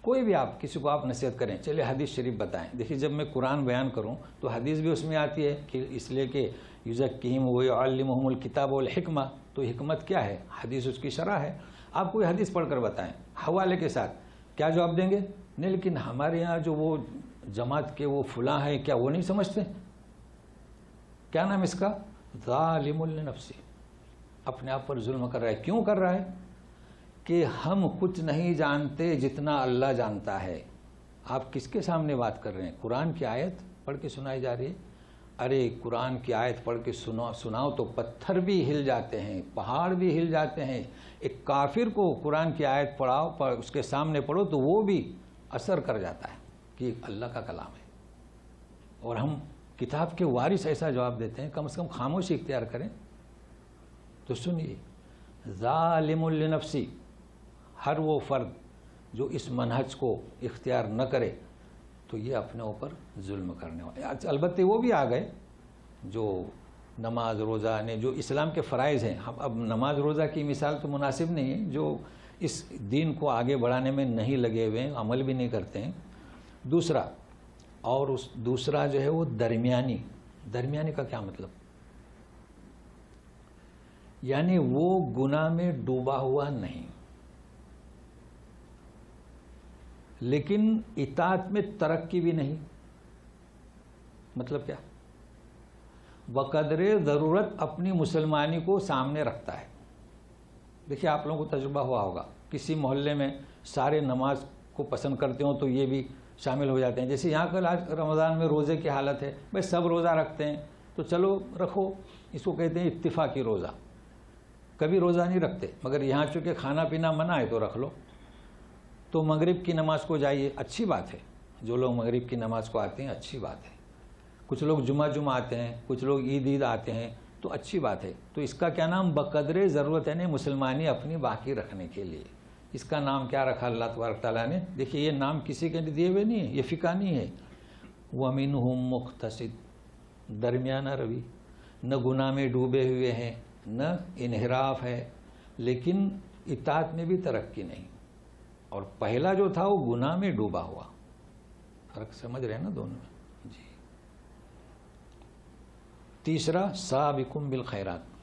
کوئی بھی آپ کسی کو آپ نصیحت کریں، چلے حدیث شریف بتائیں. دیکھیے، جب میں قرآن بیان کروں تو حدیث بھی اس میں آتی ہے، کہ اس لیے کہ یزکیہم ویعلمہم الکتاب والحکمہ. تو حکمت کیا ہے؟ حدیث اس کی شرح ہے. آپ کوئی حدیث پڑھ کر بتائیں حوالے کے ساتھ، کیا جواب دیں گے؟ نہیں. لیکن ہمارے یہاں جو وہ جماعت کے وہ فلاں ہیں، کیا وہ نہیں سمجھتے؟ کیا نام اس کا؟ ظالم لنفسہ. اپنے آپ پر ظلم کر رہا ہے. کیوں کر رہا ہے؟ کہ ہم کچھ نہیں جانتے جتنا اللہ جانتا ہے. آپ کس کے سامنے بات کر رہے ہیں؟ قرآن کی آیت پڑھ کے سنائی جا رہی ہے. ارے قرآن کی آیت پڑھ کے سناؤ تو پتھر بھی ہل جاتے ہیں، پہاڑ بھی ہل جاتے ہیں. ایک کافر کو قرآن کی آیت پڑھاؤ، اس کے سامنے پڑھو تو وہ بھی اثر کر جاتا ہے کہ اللہ کا کلام ہے. اور ہم کتاب کے وارث ایسا جواب دیتے ہیں. کم سے کم خاموشی اختیار کریں. تو سنیے، ظالم لنفسہ، ہر وہ فرد جو اس منہج کو اختیار نہ کرے تو یہ اپنے اوپر ظلم کرنے والے. البتہ وہ بھی آ گئے جو نماز روزہ نے، جو اسلام کے فرائض ہیں. اب نماز روزہ کی مثال تو مناسب نہیں ہے، جو اس دین کو آگے بڑھانے میں نہیں لگے ہوئے ہیں، عمل بھی نہیں کرتے ہیں. دوسرا جو ہے وہ درمیانی کا کیا مطلب؟ یعنی وہ گناہ میں ڈوبا ہوا نہیں، لیکن اطاعت میں ترقی بھی نہیں. مطلب کیا؟ بقدر ضرورت اپنی مسلمانی کو سامنے رکھتا ہے. دیکھیے، آپ لوگوں کو تجربہ ہوا ہوگا، کسی محلے میں سارے نماز کو پسند کرتے ہوں تو یہ بھی شامل ہو جاتے ہیں. جیسے یہاں کل آج رمضان میں روزے کی حالت ہے، بھائی سب روزہ رکھتے ہیں تو چلو رکھو. اس کو کہتے ہیں اتفاقی روزہ. کبھی روزہ نہیں رکھتے، مگر یہاں چونکہ کھانا پینا منع ہے تو رکھ لو. تو مغرب کی نماز کو جائیے، اچھی بات ہے. جو لوگ مغرب کی نماز کو آتے ہیں اچھی بات ہے. کچھ لوگ جمعہ آتے ہیں، کچھ لوگ عید آتے ہیں، تو اچھی بات ہے. تو اس کا کیا نام؟ بقدر ضرورت ہے نہیں مسلمانی اپنی باقی رکھنے کے لیے. اس کا نام کیا رکھا اللہ تبارک تعالیٰ نے؟ دیکھیے یہ نام کسی کے دیے ہوئے نہیں ہے، یہ فقہ نہیں ہے. وَمِنْهُمْ مُقْتَصِدٌ، درمیانہ روی، نہ گناہ میں ڈوبے ہوئے ہیں نہ انحراف ہے، لیکن اطاعت میں بھی ترقی نہیں. اور پہلا جو تھا وہ گناہ میں ڈوبا ہوا. فرق سمجھ رہے ہیں نا دونوں میں؟ جی. تیسرا سابقم بالخیرات،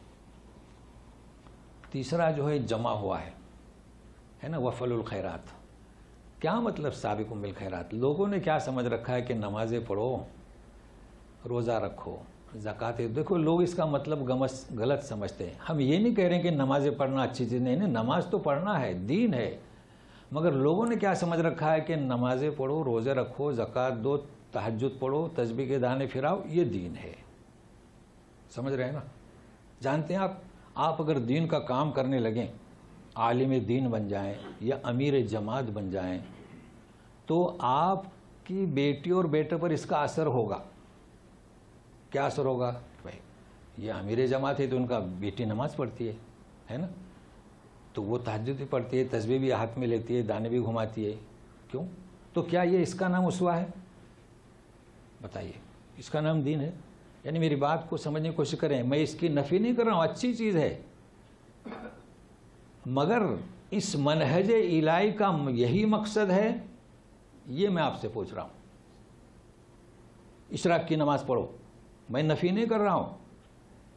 تیسرا جو ہے جمع ہوا ہے نا، وفل الخیرات. کیا مطلب سابقم بالخیرات؟ لوگوں نے کیا سمجھ رکھا ہے کہ نمازیں پڑھو، روزہ رکھو، زکوٰۃ. دیکھو لوگ اس کا مطلب غلط سمجھتے ہیں. ہم یہ نہیں کہہ رہے ہیں کہ نمازیں پڑھنا اچھی چیز نہیں، نماز تو پڑھنا ہے، دین ہے. مگر لوگوں نے کیا سمجھ رکھا ہے کہ نمازیں پڑھو، روزے رکھو، زکوٰۃ دو، تہجد پڑھو، تسبیح کے دانے پھراؤ، یہ دین ہے. سمجھ رہے ہیں نا؟ جانتے ہیں آپ اگر دین کا کام کرنے لگیں، عالم دین بن جائیں یا امیر جماعت بن جائیں، تو آپ کی بیٹی اور بیٹے پر اس کا اثر ہوگا. کیا اثر ہوگا؟ بھائی یہ امیر جماعت ہے تو ان کا بیٹی نماز پڑھتی ہے نا، تو وہ تہجد بھی پڑھتی ہے، تسبیح بھی ہاتھ میں لیتی ہے، دانے بھی گھماتی ہے. کیوں؟ تو کیا یہ اس کا نام اسوہ ہے؟ بتائیے. اس کا نام دین ہے؟ یعنی میری بات کو سمجھنے کی کوشش کریں. میں اس کی نفی نہیں کر رہا ہوں، اچھی چیز ہے، مگر اس منہج الہی کا یہی مقصد ہے، یہ میں آپ سے پوچھ رہا ہوں. اشراق کی نماز پڑھو، میں نفی نہیں کر رہا ہوں،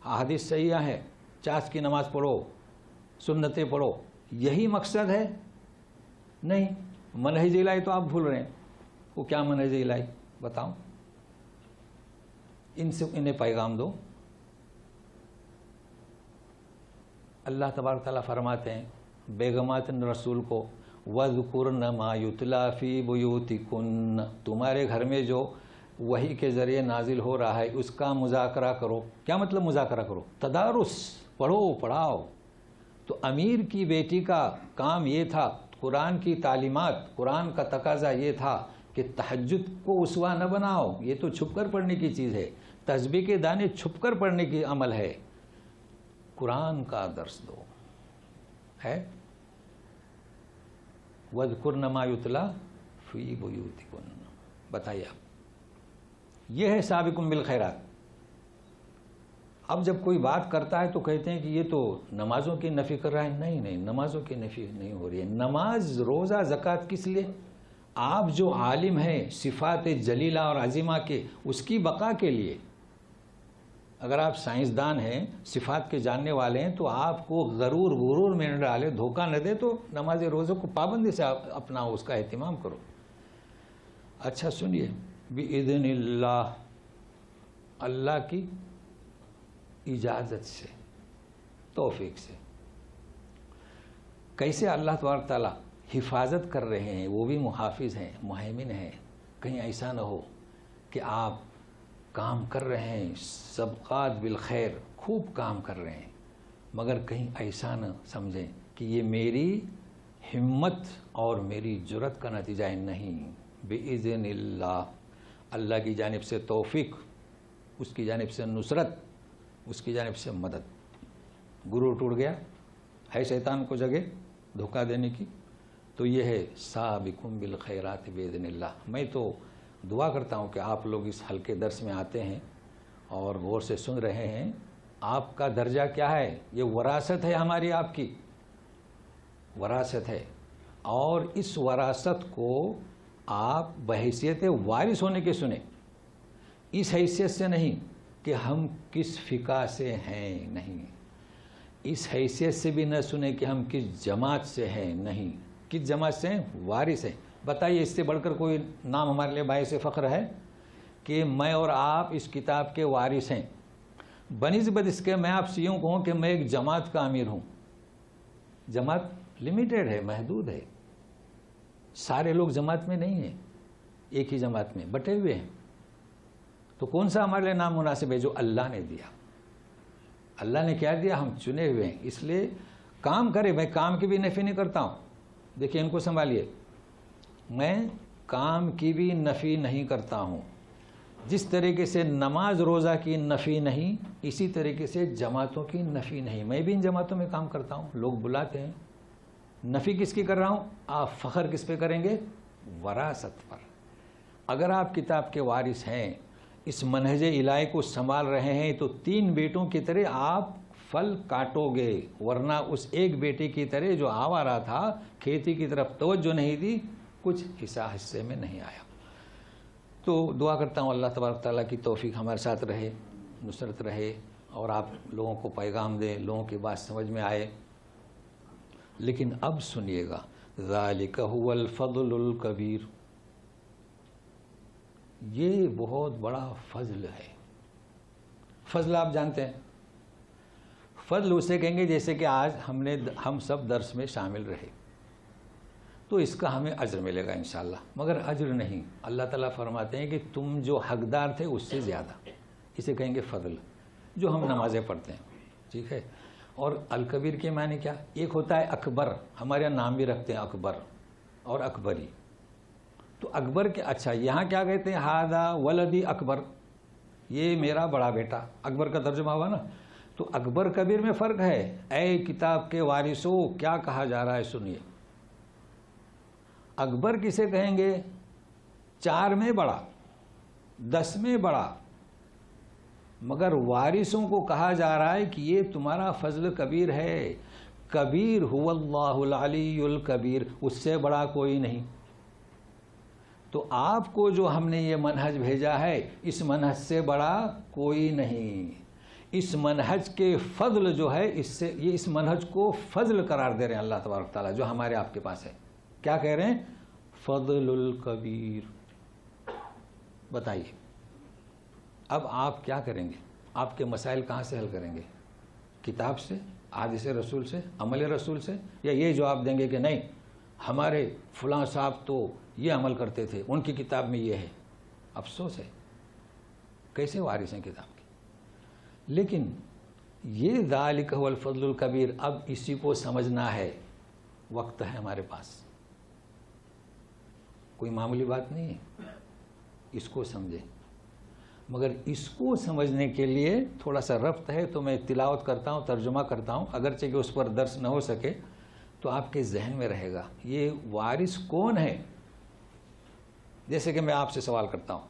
احادیث صحیحہ ہے، چاش کی نماز پڑھو، سنتیں پڑھو، یہی مقصد ہے؟ نہیں. منہج الہی تو آپ بھول رہے ہیں. وہ کیا منہج الہی؟ بتاؤ. انہیں پیغام دو. اللہ تبارک تعالیٰ فرماتے ہیں بیگمات رسول کو، وَذْكُرْنَ مَا يُتْلَى فِي بُيُوتِكُنَّ، تمہارے گھر میں جو وحی کے ذریعے نازل ہو رہا ہے اس کا مذاکرہ کرو. کیا مطلب مذاکرہ کرو؟ تدارس، پڑھو، پڑھاؤ. تو امیر کی بیٹی کا کام یہ تھا، قرآن کی تعلیمات، قرآن کا تقاضا یہ تھا کہ تہجد کو اسوہ نہ بناؤ، یہ تو چھپ کر پڑھنے کی چیز ہے. تسبیح کے دانے چھپ کر پڑھنے کی عمل ہے. قرآن کا درس دو ہے. وَاذْكُرْنَ مَا يُتْلَى فِي بُيُوتِكُنَّ. بتائیے آپ، یہ ہے سابقون بالخیرات. اب جب کوئی بات کرتا ہے تو کہتے ہیں کہ یہ تو نمازوں کی نفی کر رہا ہے. نہیں، نمازوں کی نفی نہیں ہو رہی ہے. نماز، روزہ، زکوٰۃ کس لیے؟ آپ جو عالم ہیں صفات جلیلہ اور عظیمہ کے، اس کی بقا کے لیے. اگر آپ سائنسدان ہیں، صفات کے جاننے والے ہیں، تو آپ کو غرور میں نہ ڈالے، دھوکہ نہ دے، تو نماز روزوں کو پابندی سے اپناؤ، اس کا اہتمام کرو. اچھا سنیے، بِإِذْنِ اللہ، اللہ کی اجازت سے، توفیق سے. کیسے اللہ تبارک تعالیٰ حفاظت کر رہے ہیں؟ وہ بھی محافظ ہیں، مہیمن ہیں. کہیں ایسا نہ ہو کہ آپ کام کر رہے ہیں، سبقات بالخیر، خوب کام کر رہے ہیں، مگر کہیں ایسا نہ سمجھیں کہ یہ میری ہمت اور میری جرت کا نتیجہ ہے. نہیں، بِإِذْنِ اللہ، اللہ کی جانب سے توفیق، اس کی جانب سے نصرت، اس کی جانب سے مدد. غرور ٹوٹ گیا ہے شیطان کو جگہ دھوکہ دینے کی، تو یہ ہے سابقون بالخیرات بإذن اللہ. میں تو دعا کرتا ہوں کہ آپ لوگ اس ہلکے درس میں آتے ہیں اور غور سے سن رہے ہیں. آپ کا درجہ کیا ہے؟ یہ وراثت ہے ہماری، آپ کی وراثت ہے. اور اس وراثت کو آپ بحیثیت وارث ہونے کے سنیں، اس حیثیت سے نہیں کہ ہم کس فقہ سے ہیں، نہیں. اس حیثیت سے بھی نہ سنیں کہ ہم کس جماعت سے ہیں، نہیں. کس جماعت سے ہیں؟ وارث ہیں. بتائیے اس سے بڑھ کر کوئی نام ہمارے لیے باعث فخر ہے کہ میں اور آپ اس کتاب کے وارث ہیں؟ بنسبت اس کے میں آپ سے یوں کہوں کہ میں ایک جماعت کا امیر ہوں. جماعت لمیٹڈ ہے، محدود ہے. سارے لوگ جماعت میں نہیں ہیں، ایک ہی جماعت میں بٹے ہوئے ہیں. تو کون سا ہمارے لیے نام مناسب ہے؟ جو اللہ نے دیا. اللہ نے کیا دیا؟ ہم چنے ہوئے ہیں، اس لیے کام کرے. میں کام کی بھی نفی نہیں کرتا ہوں. دیکھیے ان کو سنبھالیے، میں کام کی بھی نفی نہیں کرتا ہوں. جس طریقے سے نماز روزہ کی نفی نہیں، اسی طریقے سے جماعتوں کی نفی نہیں. میں بھی ان جماعتوں میں کام کرتا ہوں، لوگ بلاتے ہیں. نفی کس کی کر رہا ہوں؟ آپ فخر کس پہ کریں گے؟ وراثت پر. اگر آپ کتاب کے وارث ہیں، اس منہج الہی کو سنبھال رہے ہیں، تو 3 بیٹوں کی طرح آپ پھل کاٹو گے، ورنہ اس ایک بیٹے کی طرح جو آوارہ تھا، کھیتی کی طرف توجہ نہیں دی، کچھ حصے میں نہیں آیا. تو دعا کرتا ہوں اللہ تبارک تعالیٰ کی توفیق ہمارے ساتھ رہے، نصرت رہے، اور آپ لوگوں کو پیغام دیں، لوگوں کی بات سمجھ میں آئے. لیکن اب سنیے گا، ذالک هو الفضل الکبیر، یہ بہت بڑا فضل ہے. فضل آپ جانتے ہیں، فضل اسے کہیں گے جیسے کہ آج ہم سب درس میں شامل رہے، تو اس کا ہمیں اجر ملے گا انشاءاللہ. مگر اجر نہیں، اللہ تعالیٰ فرماتے ہیں کہ تم جو حقدار تھے اس سے زیادہ، اسے کہیں گے فضل. جو ہم نمازیں پڑھتے ہیں، ٹھیک ہے. اور الکبیر کے معنی کیا؟ ایک ہوتا ہے اکبر، ہمارے یہاں نام بھی رکھتے ہیں اکبر اور اکبری. تو اکبر کے اچھا یہاں کیا کہتے ہیں؟ ہاذا ولدی اکبر، یہ میرا بڑا بیٹا. اکبر کا ترجمہ ہوا نا. تو اکبر کبیر میں فرق ہے. اے کتاب کے وارثوں، کیا کہا جا رہا ہے سنیے. اکبر کسے کہیں گے؟ 4 میں بڑا، 10 میں بڑا. مگر وارثوں کو کہا جا رہا ہے کہ یہ تمہارا فضل کبیر ہے. کبیر هو اللہ العلی الکبیر، اس سے بڑا کوئی نہیں. تو آپ کو جو ہم نے یہ منہج بھیجا ہے، اس منہج سے بڑا کوئی نہیں. اس منہج کے فضل جو ہے، اس منہج کو فضل قرار دے رہے ہیں اللہ تبارک تعالیٰ، جو ہمارے آپ کے پاس ہے. کیا کہہ رہے ہیں؟ فضل الکبیر. بتائیے اب آپ کیا کریں گے؟ آپ کے مسائل کہاں سے حل کریں گے؟ کتاب سے، حدیث رسول سے، عمل رسول سے، یا یہ جواب دیں گے کہ نہیں ہمارے فلاں صاحب تو یہ عمل کرتے تھے، ان کی کتاب میں یہ ہے. افسوس ہے، کیسے وارث ہیں کتاب کی. لیکن یہ ذالک هو الفضل الکبیر، اب اسی کو سمجھنا ہے. وقت ہے ہمارے پاس، کوئی معمولی بات نہیں ہے. اس کو سمجھیں. مگر اس کو سمجھنے کے لیے تھوڑا سا ربط ہے، تو میں تلاوت کرتا ہوں، ترجمہ کرتا ہوں. اگرچہ کہ اس پر درس نہ ہو سکے تو آپ کے ذہن میں رہے گا یہ وارث کون ہے. جیسے کہ میں آپ سے سوال کرتا ہوں،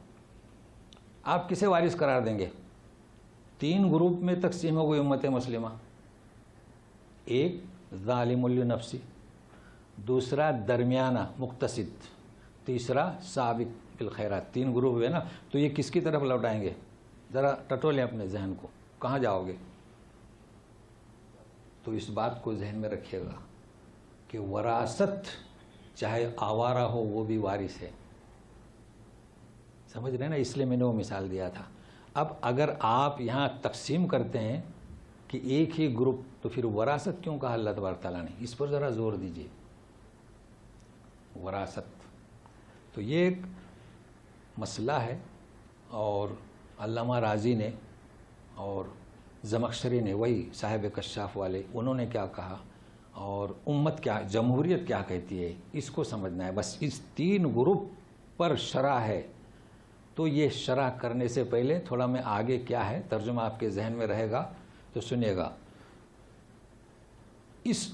آپ کسے وارث قرار دیں گے؟ 3 گروپ میں تقسیم ہو گئی امت مسلمہ. ایک ظالم لنفسی، دوسرا درمیانہ مقتصد، تیسرا سابق بالخیرات. 3 گروپ ہے نا. تو یہ کس کی طرف لوٹائیں گے؟ ذرا ٹٹولیں اپنے ذہن کو، کہاں جاؤ گے؟ تو اس بات کو ذہن میں رکھیے گا کہ وراثت چاہے آوارہ ہو وہ بھی وارث ہے. سمجھ رہے ہیں نا؟ اس لیے میں نے وہ مثال دیا تھا. اب اگر آپ یہاں تقسیم کرتے ہیں کہ ایک ہی گروپ، تو پھر وراثت کیوں کہا اللہ تبارک تعالیٰ نے؟ اس پر ذرا زور دیجیے. وراثت تو یہ ایک مسئلہ ہے، اور علامہ رازی نے اور زمخشری نے، وہی صاحب کشاف والے، انہوں نے کیا کہا، اور امت کیا، جمہوریت کیا کہتی ہے، اس کو سمجھنا ہے. بس اس 3 گروپ پر شرح ہے. تو یہ شرح کرنے سے پہلے تھوڑا میں آگے کیا ہے ترجمہ آپ کے ذہن میں رہے گا تو سنیے گا. اس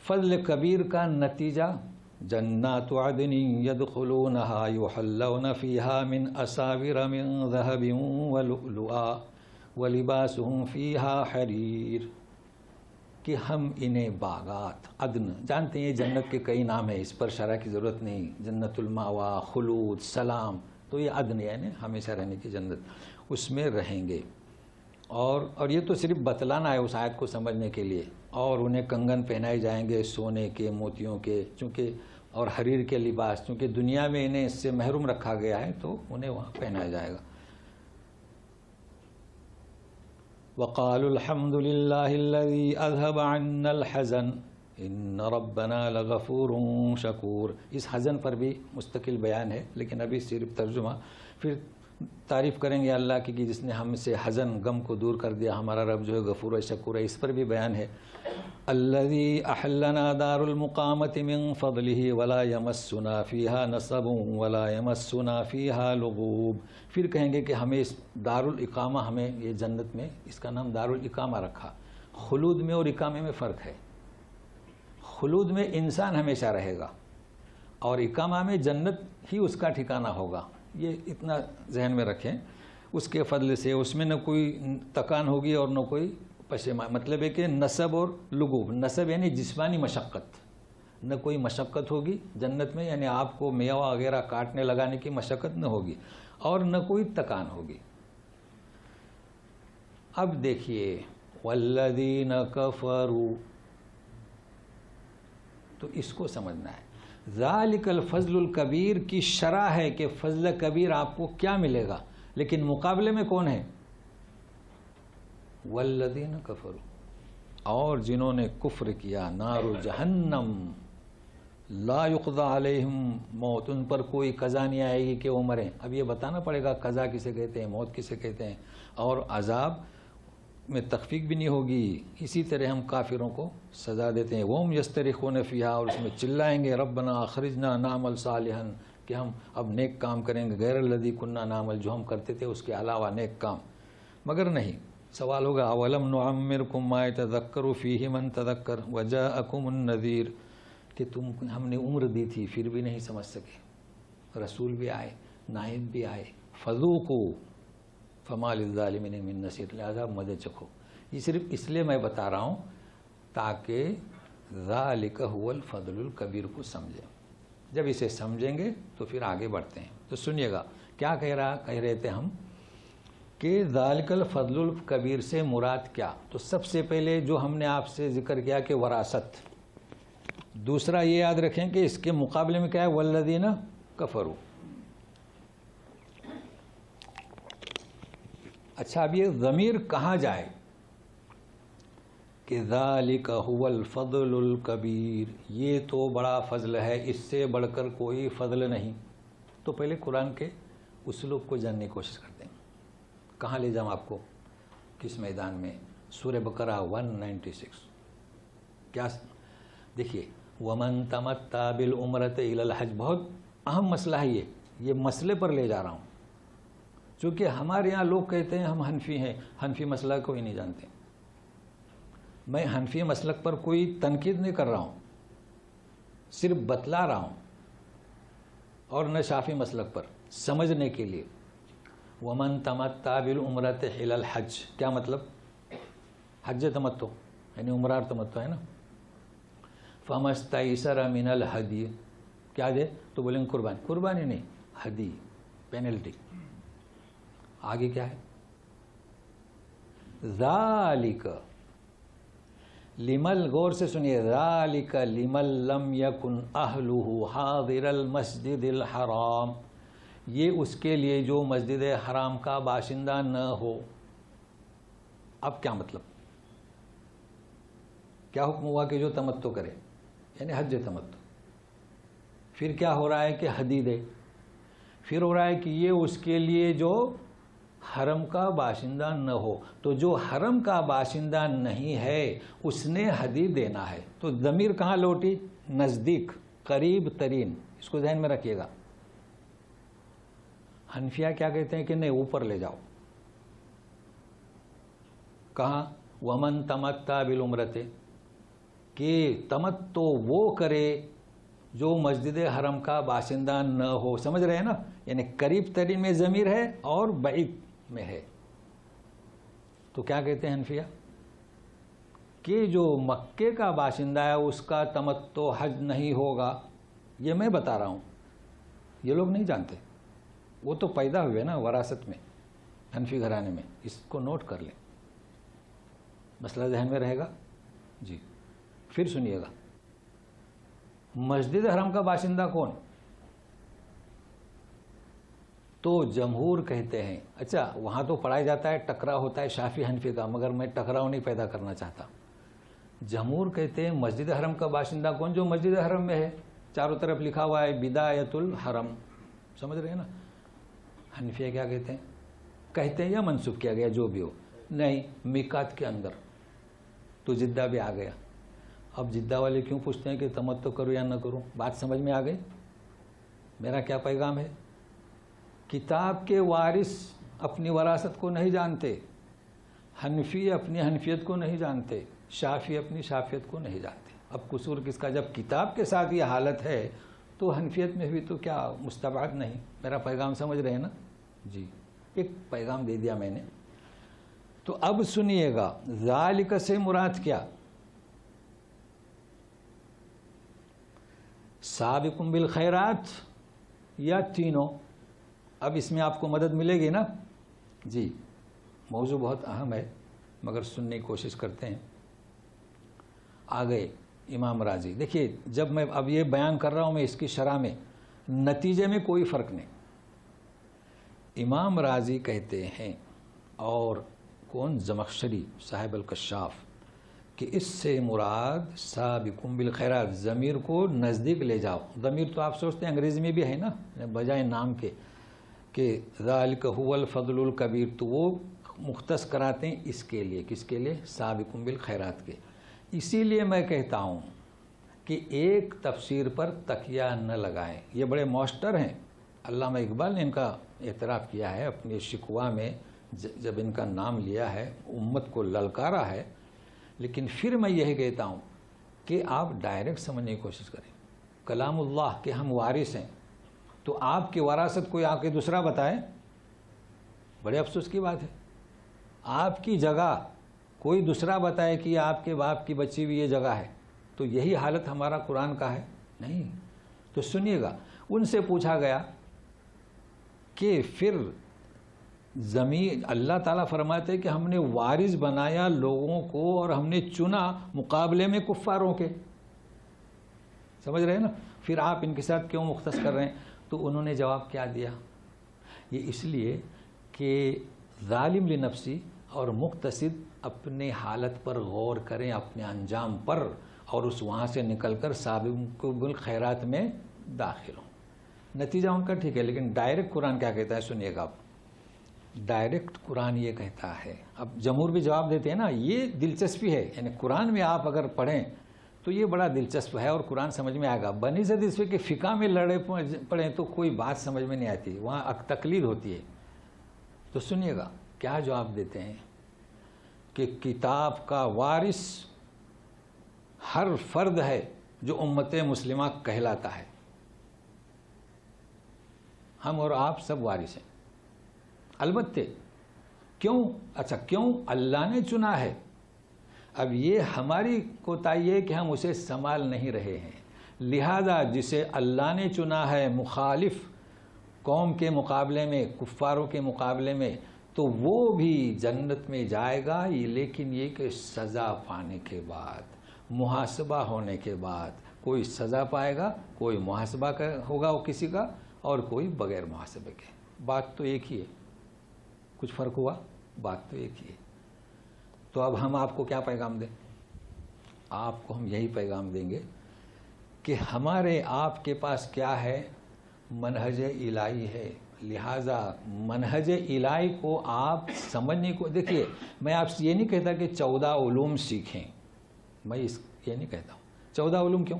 فضل کبیر کا نتیجہ جنات عدن يدخلونها يحلون فيها من اساور من ذهب ولؤلؤا ولباسهم فيها حرير، کہ ہم انہیں باغات عدن، جانتے ہیں جنت کے کئی نام ہیں، اس پر شرح کی ضرورت نہیں. جنت المأوا، خلود، سلام. تو یہ عدن یعنی ہمیشہ رہنے کی جنت، اس میں رہیں گے. اور یہ تو صرف بتلانا ہے اس آیت کو سمجھنے کے لیے. اور انہیں کنگن پہنائے جائیں گے سونے کے، موتیوں کے، چونکہ اور حریر کے لباس، چونکہ دنیا میں انہیں اس سے محروم رکھا گیا ہے تو انہیں وہاں پہنایا جائے گا. وَقَالُوا الْحَمْدُ لِلَّهِ الَّذِي أَذْهَبَ عَنَّا الْحَزَنَ إِنَّ رَبَّنَا لَغَفُورٌ شَكُورٌ. اس حزن پر بھی مستقل بیان ہے، لیکن ابھی صرف ترجمہ. پھر تعریف کریں گے اللہ کی کہ جس نے ہم سے حزن غم کو دور کر دیا. ہمارا رب جو ہے غفور و شکور ہے. اس پر بھی بیان ہے الذی احلنا دار المقامت من فضلہ ولا یمسنا فیہا نصب ولا یمسنا فیہا لغوب. پھر کہیں گے کہ ہمیں اس دار الاقامہ، ہمیں یہ جنت میں اس کا نام دار الاقامہ رکھا. خلود میں اور اقامے میں فرق ہے. خلود میں انسان ہمیشہ رہے گا اور اقامہ میں جنت ہی اس کا ٹھکانہ ہوگا. یہ اتنا ذہن میں رکھیں. اس کے فضل سے اس میں نہ کوئی تکان ہوگی اور نہ کوئی پشیمان. مطلب ہے کہ نصب اور لغوب. نصب یعنی جسمانی مشقت، نہ کوئی مشقت ہوگی جنت میں، یعنی آپ کو میوہ وغیرہ کاٹنے لگانے کی مشقت نہ ہوگی اور نہ کوئی تکان ہوگی. اب دیکھیے والذین کفروا، تو اس کو سمجھنا ہے. ذالک الفضل الکبیر کی شرح ہے کہ فضل کبیر آپ کو کیا ملے گا، لیکن مقابلے میں کون ہے؟ والذین کفروا، اور جنہوں نے کفر کیا. نار جہنم لا یقضى علیہم موت، ان پر کوئی قضا نہیں آئے گی کہ وہ مریں. اب یہ بتانا پڑے گا قضا کسے کہتے ہیں، موت کسے کہتے ہیں، اور عذاب میں تخفیف بھی نہیں ہوگی. اسی طرح ہم کافروں کو سزا دیتے ہیں. وَهُمْ يَسْتَرِخُونَ فِيهَا، اور اس میں چلائیں گے ربنا اخرجنا نعمل صالحا، کہ ہم اب نیک کام کریں گے، غیر الذی کننا نعمل، جو ہم کرتے تھے اس کے علاوہ نیک کام. مگر نہیں. سوال ہوگا اولم نعمرکم ما یتذکر فیہ من تذکر وجاءکم النذیر، کہ ہم نے عمر دی تھی پھر بھی نہیں سمجھ سکے. رسول بھی آئے، نائب بھی آئے. فذوقوا فما للظالمین من نصیر، لہذا مزے چکھو. یہ صرف اس لیے میں بتا رہا ہوں تاکہ ذالک هو الفضل الکبیر کو سمجھیں. جب اسے سمجھیں گے تو پھر آگے بڑھتے ہیں. تو سنیے گا کیا کہہ رہے تھے ہم کہ ذالک الفضل الکبیر سے مراد کیا. تو سب سے پہلے جو ہم نے آپ سے ذکر کیا کہ وراثت. دوسرا یہ یاد رکھیں کہ اس کے مقابلے میں کیا ہے؟ والذین کفروا. اچھا اب یہ ضمیر کہاں جائے کہ ذالک هو الفضل الکبیر، یہ تو بڑا فضل ہے، اس سے بڑھ کر کوئی فضل نہیں. تو پہلے قرآن کے اسلوب کو جاننے کی کوشش کرتے ہیں. کہاں لے جاؤں آپ کو؟ کس میدان میں؟ سورہ بقرہ 196. کیا دیکھیے ومن تمتع بالعمرۃ الی الحج، بہت اہم مسئلہ ہے یہ مسئلے پر لے جا رہا ہوں. چونکہ ہمارے یہاں لوگ کہتے ہیں ہم حنفی ہیں، حنفی مسئلہ کوئی نہیں جانتے. میں حنفی مسلک پر کوئی تنقید نہیں کر رہا ہوں، صرف بتلا رہا ہوں، اور نہ شافی مسلک پر، سمجھنے کے لیے. ومن تمتع بالعمرۃ الی الحج، کیا مطلب؟ حج تمتع یعنی عمرہ اور تمتع ہے نا. فما استیسر من الہدی، کیا دے؟ تو بولیں گے قربانی. قربانی نہیں، ہدی، پینلٹی. آگے کیا ہے؟ ذالک لمن، غور سے سنیے، ذالک لمن لم یکن اہلہ حاضر المسجد الحرام، یہ اس کے لیے جو مسجد حرام کا باشندہ نہ ہو. اب کیا مطلب؟ کیا حکم ہوا کہ جو تمتع کرے یعنی حج تمتع. پھر کیا ہو رہا ہے کہ ہدی دے. پھر ہو رہا ہے کہ یہ اس کے لیے جو حرم کا باشندہ نہ ہو. تو جو حرم کا باشندہ نہیں ہے اس نے ہدی دینا ہے. تو ضمیر کہاں لوٹی؟ نزدیک، قریب ترین. اس کو ذہن میں رکھیے گا. حنفیہ کیا کہتے ہیں کہ نہیں، اوپر لے جاؤ. کہاں؟ ومن تمتع بالعمرۃ، کہ تمتع وہ کرے جو مسجد حرم کا باشندہ نہ ہو. سمجھ رہے ہیں نا؟ یعنی قریب ترین میں ضمیر ہے اور بعید میں ہے. تو کیا کہتے ہیں حنفیہ کہ جو مکے کا باشندہ ہے اس کا تمتع حج نہیں ہوگا. یہ میں بتا رہا ہوں، یہ لوگ نہیں جانتے. وہ تو پیدا ہوئے نا وراثت میں، حنفی گھرانے میں. اس کو نوٹ کر لیں، مسئلہ ذہن میں رہے گا. جی پھر سنیے گا، مسجد حرم کا باشندہ کون؟ تو جمہور کہتے ہیں، اچھا وہاں تو پڑھایا جاتا ہے، ٹکراؤ ہوتا ہے شافی حنفی کا، مگر میں ٹکراؤ نہیں پیدا کرنا چاہتا. جمہور کہتے ہیں مسجد حرم کا باشندہ کون؟ جو مسجد حرم میں ہے. چاروں طرف لکھا ہوا ہے بدایت الحرم. سمجھ رہے ہیں نا؟ حنفیہ کیا کہتے ہیں یا منسوب کیا گیا جو بھی ہو، نہیں میقات کے اندر، تو جدہ بھی آ گیا۔ اب جدہ والے کیوں پوچھتے ہیں کہ تمتع کرو یا نہ کرو؟ بات سمجھ میں آ گئی؟ میرا کیا پیغام ہے؟ کتاب کے وارث اپنی وراثت کو نہیں جانتے، حنفی اپنی حنفیت کو نہیں جانتے، شافعی اپنی شافعیت کو نہیں جانتے۔ اب قصور کس کا؟ جب کتاب کے ساتھ یہ حالت ہے تو حنفیت میں بھی تو کیا مستبعد نہیں؟ میرا پیغام سمجھ رہے ہیں نا؟ جی، ایک پیغام دے دیا میں نے۔ تو اب سنیے گا، ذالک سے مراد کیا؟ سابقم بالخیرات یا تینوں؟ اب اس میں آپ کو مدد ملے گی نا؟ جی، موضوع بہت اہم ہے مگر سننے کی کوشش کرتے ہیں۔ آگے امام راضی، دیکھیے جب میں اب یہ بیان کر رہا ہوں میں اس کی شرح میں، نتیجے میں کوئی فرق نہیں۔ امام راضی کہتے ہیں، اور کون؟ زمخشری صاحب الکشاف، کہ اس سے مراد سابقون بالخیرات، ضمیر کو نزدیک لے جاؤ۔ ضمیر تو آپ سوچتے ہیں انگریزی میں بھی ہے نا، بجائے نام کے، کہ ذالک هو الفضل الکبیر، تو وہ مختص کراتے ہیں اس کے لیے، کس کے لیے؟ سابقون بالخیرات کے۔ اسی لیے میں کہتا ہوں کہ ایک تفسیر پر تکیہ نہ لگائیں۔ یہ بڑے ماسٹر ہیں، علامہ اقبال نے ان کا اعتراف کیا ہے اپنی شکوہ میں، جب ان کا نام لیا ہے، امت کو للکارا ہے۔ لیکن پھر میں یہی کہتا ہوں کہ آپ ڈائریکٹ سمجھنے کی کوشش کریں۔ کلام اللہ کے ہم وارث ہیں، تو آپ کی وراثت کوئی آ کے دوسرا بتائے، بڑے افسوس کی بات ہے۔ آپ کی جگہ کوئی دوسرا بتائے کہ آپ کے باپ کی بچی ہوئی یہ جگہ ہے، تو یہی حالت ہمارا قرآن کا ہے؟ نہیں۔ تو سنیے گا، ان سے پوچھا گیا کہ پھر زمین، اللہ تعالیٰ فرماتے کہ ہم نے وارث بنایا لوگوں کو اور ہم نے چنا مقابلے میں کفاروں کے، سمجھ رہے ہیں نا؟ پھر آپ ان کے ساتھ کیوں مختص کر رہے ہیں؟ تو انہوں نے جواب کیا دیا؟ یہ اس لیے کہ ظالم لنفسی اور مقتصد اپنے حالت پر غور کریں، اپنے انجام پر، اور اس وہاں سے نکل کر سابقوں بالخیرات میں داخل ہوں۔ نتیجہ ان کا ٹھیک ہے، لیکن ڈائریکٹ قرآن کیا کہتا ہے سنیے گا آپ۔ ڈائریکٹ قرآن یہ کہتا ہے، اب جمہور بھی جواب دیتے ہیں نا، یہ دلچسپی ہے، یعنی قرآن میں آپ اگر پڑھیں تو یہ بڑا دلچسپ ہے اور قرآن سمجھ میں آئے گا۔ بنی زد اس پہ کہ فقہ میں لڑے پڑھیں تو کوئی بات سمجھ میں نہیں آتی، وہاں تقلید ہوتی ہے۔ تو سنیے گا کیا جواب دیتے ہیں کہ کتاب کا وارث ہر فرد ہے جو امت مسلمہ کہلاتا ہے۔ ہم اور آپ سب وارث ہیں، البتہ کیوں؟ اچھا کیوں؟ اللہ نے چنا ہے۔ اب یہ ہماری کوتاہی ہے کہ ہم اسے سنبھال نہیں رہے ہیں، لہذا جسے اللہ نے چنا ہے مخالف قوم کے مقابلے میں، کفاروں کے مقابلے میں، تو وہ بھی جنت میں جائے گا، لیکن یہ کہ سزا پانے کے بعد، محاسبہ ہونے کے بعد، کوئی سزا پائے گا، کوئی محاسبہ ہوگا کسی کا، اور کوئی بغیر محاسبے کے۔ بات تو ایک ہی ہے، کچھ فرق ہوا؟ بات تو ایک ہی ہے۔ تو اب ہم آپ کو کیا پیغام دیں؟ آپ کو ہم یہی پیغام دیں گے کہ ہمارے آپ کے پاس کیا ہے؟ منہج الہی ہے، لہٰذا منہج الہی کو آپ سمجھنے کو، دیکھیے میں آپ سے یہ نہیں کہتا کہ 14 علوم سیکھیں، میں یہ نہیں کہتا ہوں۔ 14 علوم کیوں؟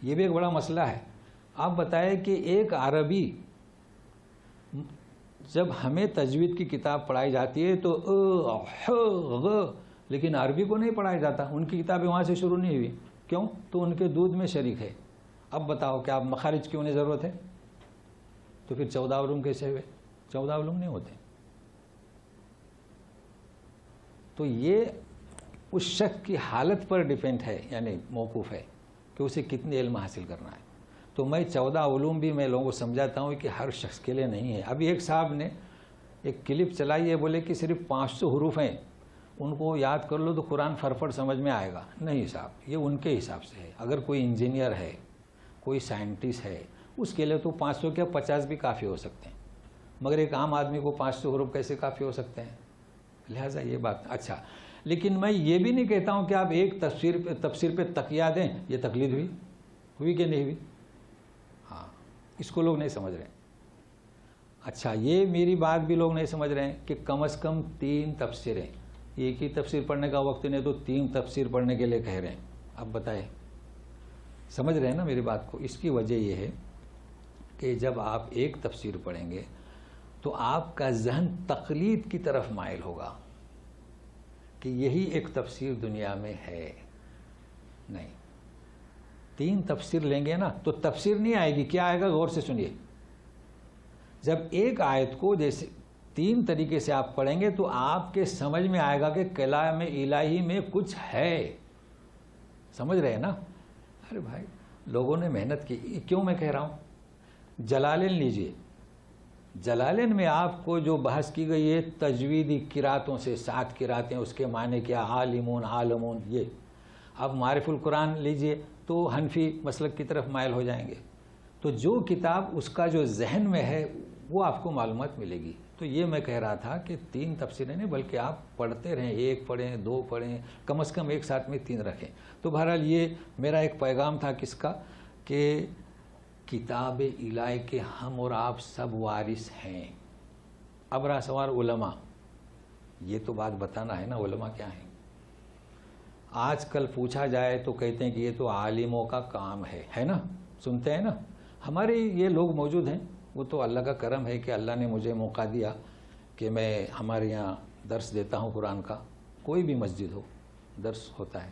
یہ بھی ایک بڑا مسئلہ ہے۔ آپ بتائیں کہ ایک عربی، جب ہمیں تجوید کی کتاب پڑھائی جاتی ہے تو لیکن عربی کو نہیں پڑھایا جاتا، ان کی کتابیں وہاں سے شروع نہیں ہوئی، کیوں؟ تو ان کے دودھ میں شریک ہے۔ اب بتاؤ کہ آپ مخارج کی انہیں ضرورت ہے؟ تو پھر 14 علوم کیسے ہوئے؟ 14 علوم نہیں ہوتے۔ تو یہ اس شخص کی حالت پر ڈیپینڈ ہے، یعنی موقوف ہے کہ اسے کتنے علم حاصل کرنا ہے۔ تو میں 14 علوم بھی میں لوگوں کو سمجھاتا ہوں کہ ہر شخص کے لیے نہیں ہے۔ ابھی ایک صاحب نے ایک کلپ چلائی ہے، بولے کہ صرف 500 حروف ہیں، ان کو یاد کر لو تو قرآن فرفڑ سمجھ میں آئے گا۔ نہیں صاحب، یہ ان کے حساب سے ہے۔ اگر کوئی انجینئر ہے، کوئی سائنٹسٹ ہے، اس کے لیے تو 500 کیا 50 بھی کافی ہو سکتے ہیں، مگر ایک عام آدمی کو 500 حروف کیسے کافی ہو سکتے ہیں؟ لہٰذا یہ بات اچھا، لیکن میں یہ بھی نہیں کہتا ہوں کہ آپ ایک تفسیر پہ تکیہ دیں۔ یہ تقلید ہوئی کہ نہیں ہوئی؟ ہاں، اس کو لوگ نہیں سمجھ رہے۔ اچھا یہ میری بات بھی لوگ نہیں سمجھ رہے ہیں کہ کم از کم 3 تفسیریں، ایک ہی تفسیر پڑھنے کا وقت نہیں تو 3 تفسیر پڑھنے کے لیے کہہ رہے ہیں. اب بتائیں سمجھ رہے ہیں نا میری بات کو؟ اس کی وجہ یہ ہے کہ جب آپ ایک تفسیر پڑھیں گے تو آپ کا ذہن تقلید کی طرف مائل ہوگا کہ یہی ایک تفسیر دنیا میں ہے. نہیں، 3 تفسیر لیں گے نا تو تفسیر نہیں آئے گی. کیا آئے گا؟ غور سے سنیے. جب ایک آیت کو جیسے 3 طریقے سے آپ پڑھیں گے تو آپ کے سمجھ میں آئے گا کہ کلام الہی میں کچھ ہے. سمجھ رہے ہیں نا؟ ارے بھائی لوگوں نے محنت کی. کیوں میں کہہ رہا ہوں؟ جلالین لیجئے. جلالین میں آپ کو جو بحث کی گئی ہے تجویدی قراتوں سے، 7 قراتیں، اس کے معنی کیا، عالمون عالمون. یہ اب معرف القرآن لیجئے تو حنفی مسلک کی طرف مائل ہو جائیں گے. تو جو کتاب اس کا جو ذہن میں ہے وہ آپ کو معلومات ملے گی. تو یہ میں کہہ رہا تھا کہ 3 تفسیریں نہیں بلکہ آپ پڑھتے رہیں، 1 پڑھیں، 2 پڑھیں، کم از کم ایک ساتھ میں 3 رکھیں. تو بہرحال یہ میرا ایک پیغام تھا کس کا، کہ کتاب الہی کے ہم اور آپ سب وارث ہیں. اب رہا سوال علماء. یہ تو بات بتانا ہے نا علماء کیا ہیں. آج کل پوچھا جائے تو کہتے ہیں کہ یہ تو عالموں کا کام ہے نا؟ سنتے ہیں نا؟ ہمارے یہ لوگ موجود ہیں. وہ تو اللہ کا کرم ہے کہ اللہ نے مجھے موقع دیا کہ میں ہمارے یہاں درس دیتا ہوں قرآن کا. کوئی بھی مسجد ہو درس ہوتا ہے،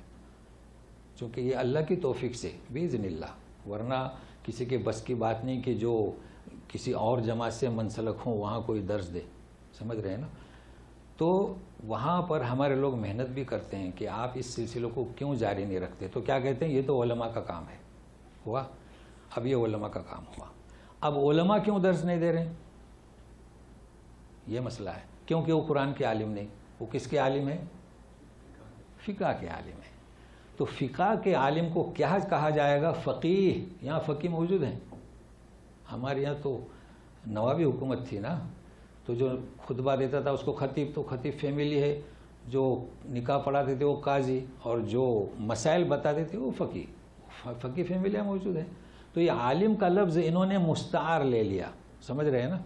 چونکہ یہ اللہ کی توفیق سے باذن اللہ. ورنہ کسی کے بس کی بات نہیں کہ جو کسی اور جماعت سے منسلک ہوں وہاں کوئی درس دے. سمجھ رہے ہیں نا؟ تو وہاں پر ہمارے لوگ محنت بھی کرتے ہیں کہ آپ اس سلسلے کو کیوں جاری نہیں رکھتے. تو کیا کہتے ہیں یہ تو علماء کا کام ہے. ہوا؟ اب یہ علماء کا کام ہوا. اب علماء کیوں درس نہیں دے رہے ہیں؟ یہ مسئلہ ہے. کیونکہ وہ قرآن کے عالم نہیں. وہ کس کے عالم ہیں؟ فقہ کے عالم ہیں. تو فقہ کے عالم کو کیا کہا جائے گا؟ فقیہ. یہاں فقیہ موجود ہیں. ہمارے یہاں تو نوابی حکومت تھی نا، تو جو خطبہ دیتا تھا اس کو خطیب، تو خطیب فیملی ہے. جو نکاح پڑھاتے تھے وہ قاضی، اور جو مسائل بتاتے تھے وہ فقیہ. فقیہ فیملیاں موجود ہیں. تو یہ عالم کا لفظ انہوں نے مستعار لے لیا. سمجھ رہے ہیں نا؟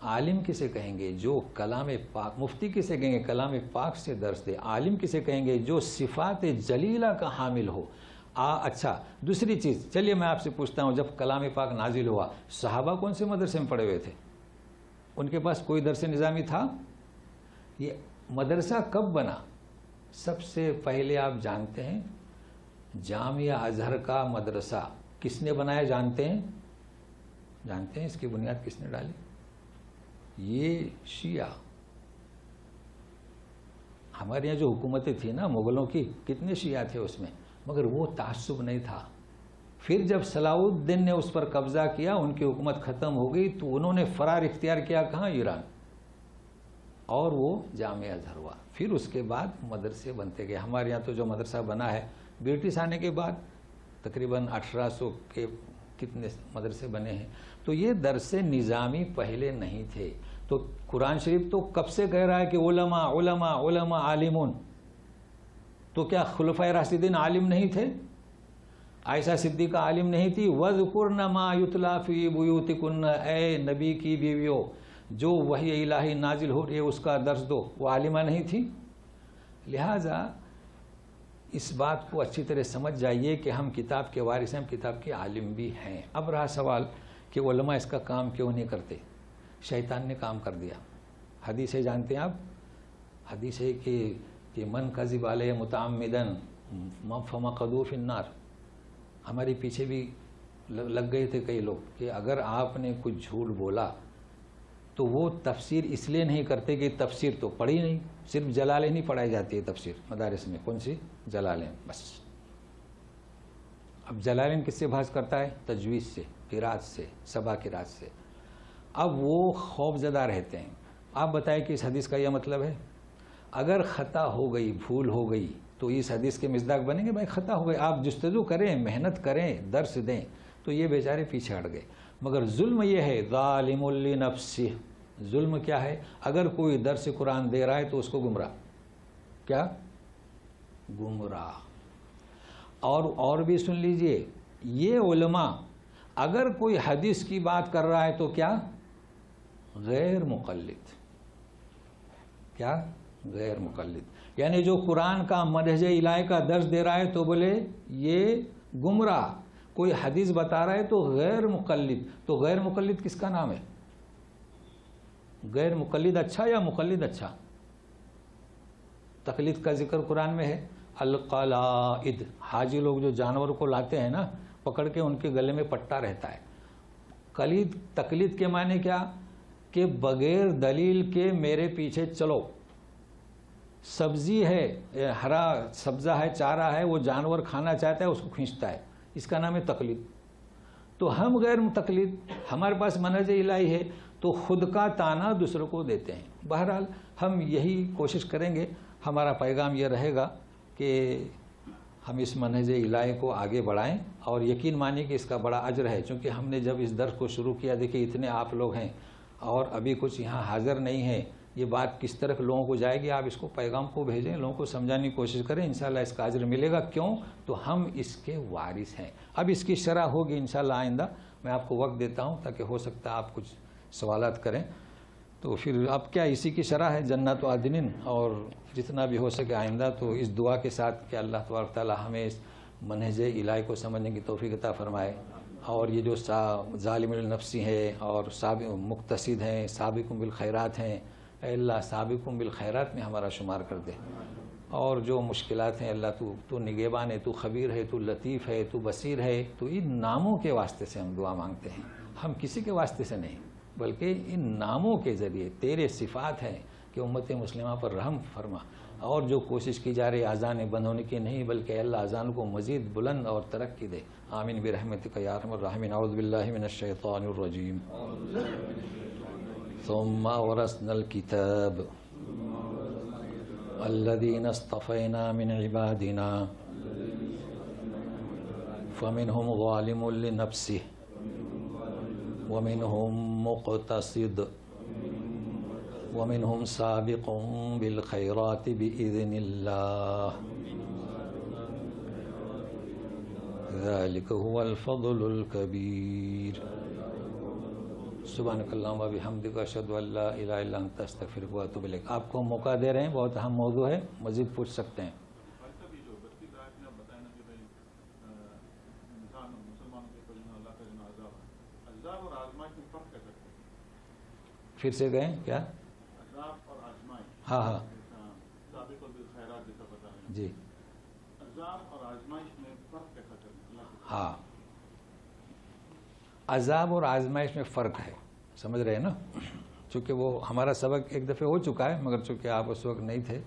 عالم کسے کہیں گے؟ جو کلام پاک. مفتی کسے کہیں گے؟ کلام پاک سے درس دے. عالم کسے کہیں گے؟ جو صفات جلیلہ کا حامل ہو. اچھا دوسری چیز، چلیے میں آپ سے پوچھتا ہوں، جب کلام پاک نازل ہوا صحابہ کون سے مدرسے میں پڑھے ہوئے تھے؟ ان کے پاس کوئی درس نظامی تھا؟ یہ مدرسہ کب بنا؟ سب سے پہلے آپ جانتے ہیں جامعہ ازہر کا مدرسہ کس نے بنایا؟ جانتے ہیں؟ جانتے ہیں اس کی بنیاد کس نے ڈالی؟ یہ شیعہ. ہمارے یہاں جو حکومتیں تھیں نا مغلوں کی، کتنے شیعہ تھے اس میں، مگر وہ تعصب نہیں تھا. پھر جب صلاح الدین نے اس پر قبضہ کیا، ان کی حکومت ختم ہو گئی، تو انہوں نے فرار اختیار کیا کہاں؟ ایران. اور وہ جامعہ ازہر ہوا. پھر اس کے بعد مدرسے بنتے گئے. ہمارے یہاں تو جو مدرسہ بنا ہے برٹش آنے کے بعد تقریباً 1800 کے کتنے مدرسے بنے ہیں. تو یہ درس نظامی پہلے نہیں تھے. تو قرآن شریف تو کب سے کہہ رہا ہے کہ علماء علماء علماء عالمون. تو کیا خلفائے راشدین عالم نہیں تھے؟ عائشہ صدیقہ عالم نہیں تھی؟ وَذْكُرْنَ مَا يُتْلَى فِي بُيُوتِكُنَّ. اے نبی کی بیویوں، جو وحی الہی نازل ہو رہی ہے اس کا درس دو. وہ عالمہ نہیں تھی؟ لہٰذا اس بات کو اچھی طرح سمجھ جائیے کہ ہم کتاب کے وارث ہیں، ہم کتاب کے عالم بھی ہیں. اب رہا سوال کہ علماء اس کا کام کیوں نہیں کرتے؟ شیطان نے کام کر دیا. حدیث ہے جانتے ہیں آپ؟ حدیث ہے کہ من کذب علیہ متعمدن فمقدوہ فی النار. ہمارے پیچھے بھی لگ گئے تھے کئی لوگ کہ اگر آپ نے کچھ جھوٹ بولا تو وہ تفسیر اس لیے نہیں کرتے کہ تفسیر تو پڑھی نہیں. صرف جلالین ہی پڑھائی جاتی ہے تفسیر مدارس میں. کون سی؟ جلالین بس. اب جلالین کس سے بحث کرتا ہے؟ تجوید سے، قرات سے، سبع قرات سے. اب وہ خوف زدہ رہتے ہیں. آپ بتائیں کہ اس حدیث کا یہ مطلب ہے؟ اگر خطا ہو گئی، بھول ہو گئی، تو اس حدیث کے مصداق بنیں گے؟ بھائی خطا ہو گئی، آپ جستجو کریں، محنت کریں، درس دیں. تو یہ بیچارے پیچھے ہٹ گئے. مگر ظلم یہ ہے ظالم لنفسہ. ظلم کیا ہے؟ اگر کوئی درس قرآن دے رہا ہے تو اس کو گمراہ. کیا؟ گمراہ. اور بھی سن لیجئے، یہ علماء اگر کوئی حدیث کی بات کر رہا ہے تو کیا؟ غیر مقلد. کیا؟ غیر مقلد. یعنی جو قرآن کا منہج الہی کا درس دے رہا ہے تو بولے یہ گمراہ. کوئی حدیث بتا رہا ہے تو غیر مقلد. تو غیر مقلد کس کا نام ہے؟ غیر مقلد اچھا یا مقلد اچھا؟ تقلید کا ذکر قرآن میں ہے. القلائد، حاجی لوگ جو جانور کو لاتے ہیں نا پکڑ کے، ان کے گلے میں پٹا رہتا ہے. تقلید کے معنی کیا؟ کہ بغیر دلیل کے میرے پیچھے چلو. سبزی ہے، ہرا سبزہ ہے، چارہ ہے، وہ جانور کھانا چاہتا ہے اس کو کھینچتا ہے، اس کا نام ہے تقلید. تو ہم غیر متقلد، ہمارے پاس منہج الہی ہے تو خود کا تانا دوسروں کو دیتے ہیں. بہرحال ہم یہی کوشش کریں گے. ہمارا پیغام یہ رہے گا کہ ہم اس منہج الہی کو آگے بڑھائیں اور یقین مانیں کہ اس کا بڑا اجر ہے. چونکہ ہم نے جب اس درس کو شروع کیا، دیکھیں اتنے آپ لوگ ہیں اور ابھی کچھ یہاں حاضر نہیں ہیں. یہ بات کس طرح لوگوں کو جائے گی؟ آپ اس کو پیغام کو بھیجیں، لوگوں کو سمجھانے کی کوشش کریں. انشاءاللہ اس کا اجر ملے گا. کیوں؟ تو ہم اس کے وارث ہیں. اب اس کی شرح ہوگی انشاءاللہ آئندہ. میں آپ کو وقت دیتا ہوں تاکہ ہو سکتا ہے آپ کچھ سوالات کریں. تو پھر اب کیا اسی کی شرح ہے جنت و عدن، اور جتنا بھی ہو سکے آئندہ تو اس دعا کے ساتھ کہ اللہ تبارک تعالی ہمیں اس منہج الہی کو سمجھنے کی توفیق عطا فرمائے. اور یہ جو ظالم النفسی ہیں اور مقتصد ہیں، سابق بالخیرات ہیں، اے اللہ سابق بالخیرات میں ہمارا شمار کر دے. اور جو مشکلات ہیں اللہ تو نگہبان ہے، تو خبیر ہے، تو لطیف ہے، تو بصیر ہے. تو ان ناموں کے واسطے سے ہم دعا مانگتے ہیں، ہم کسی کے واسطے سے نہیں، بلکہ ان ناموں کے ذریعے تیرے صفات ہیں کہ امت مسلمہ پر رحم فرما. اور جو کوشش کی جا رہی اذان بند ہونے کی نہیں، بلکہ اللہ اذان کو مزید بلند اور ترقی دے. آمین برحمتک یا ارحم الراحمین. اعوذ باللہ من الشیطان الرجیم. ثم اورثنا الكتاب الذين اصطفينا من عبادنا فمنهم ظالم لنفسه ومنهم مقتصد ومنهم سابق بالخيرات بإذن الله ذلك هو الفضل الكبير. سبحانک اللہم و بحمدک اشہد ان لا الہ الا انت استغفرک و اتوب الیک. آپ کو موقع دے رہے ہیں، بہت اہم موضوع ہے، مزید پوچھ سکتے ہیں. پھر سے گئے کیا؟ ہاں جی ہاں، عذاب اور آزمائش میں فرق ہے. سمجھ رہے ہیں نا؟ چونکہ وہ ہمارا سبق ایک دفعہ ہو چکا ہے، مگر چونکہ آپ اس وقت نہیں تھے،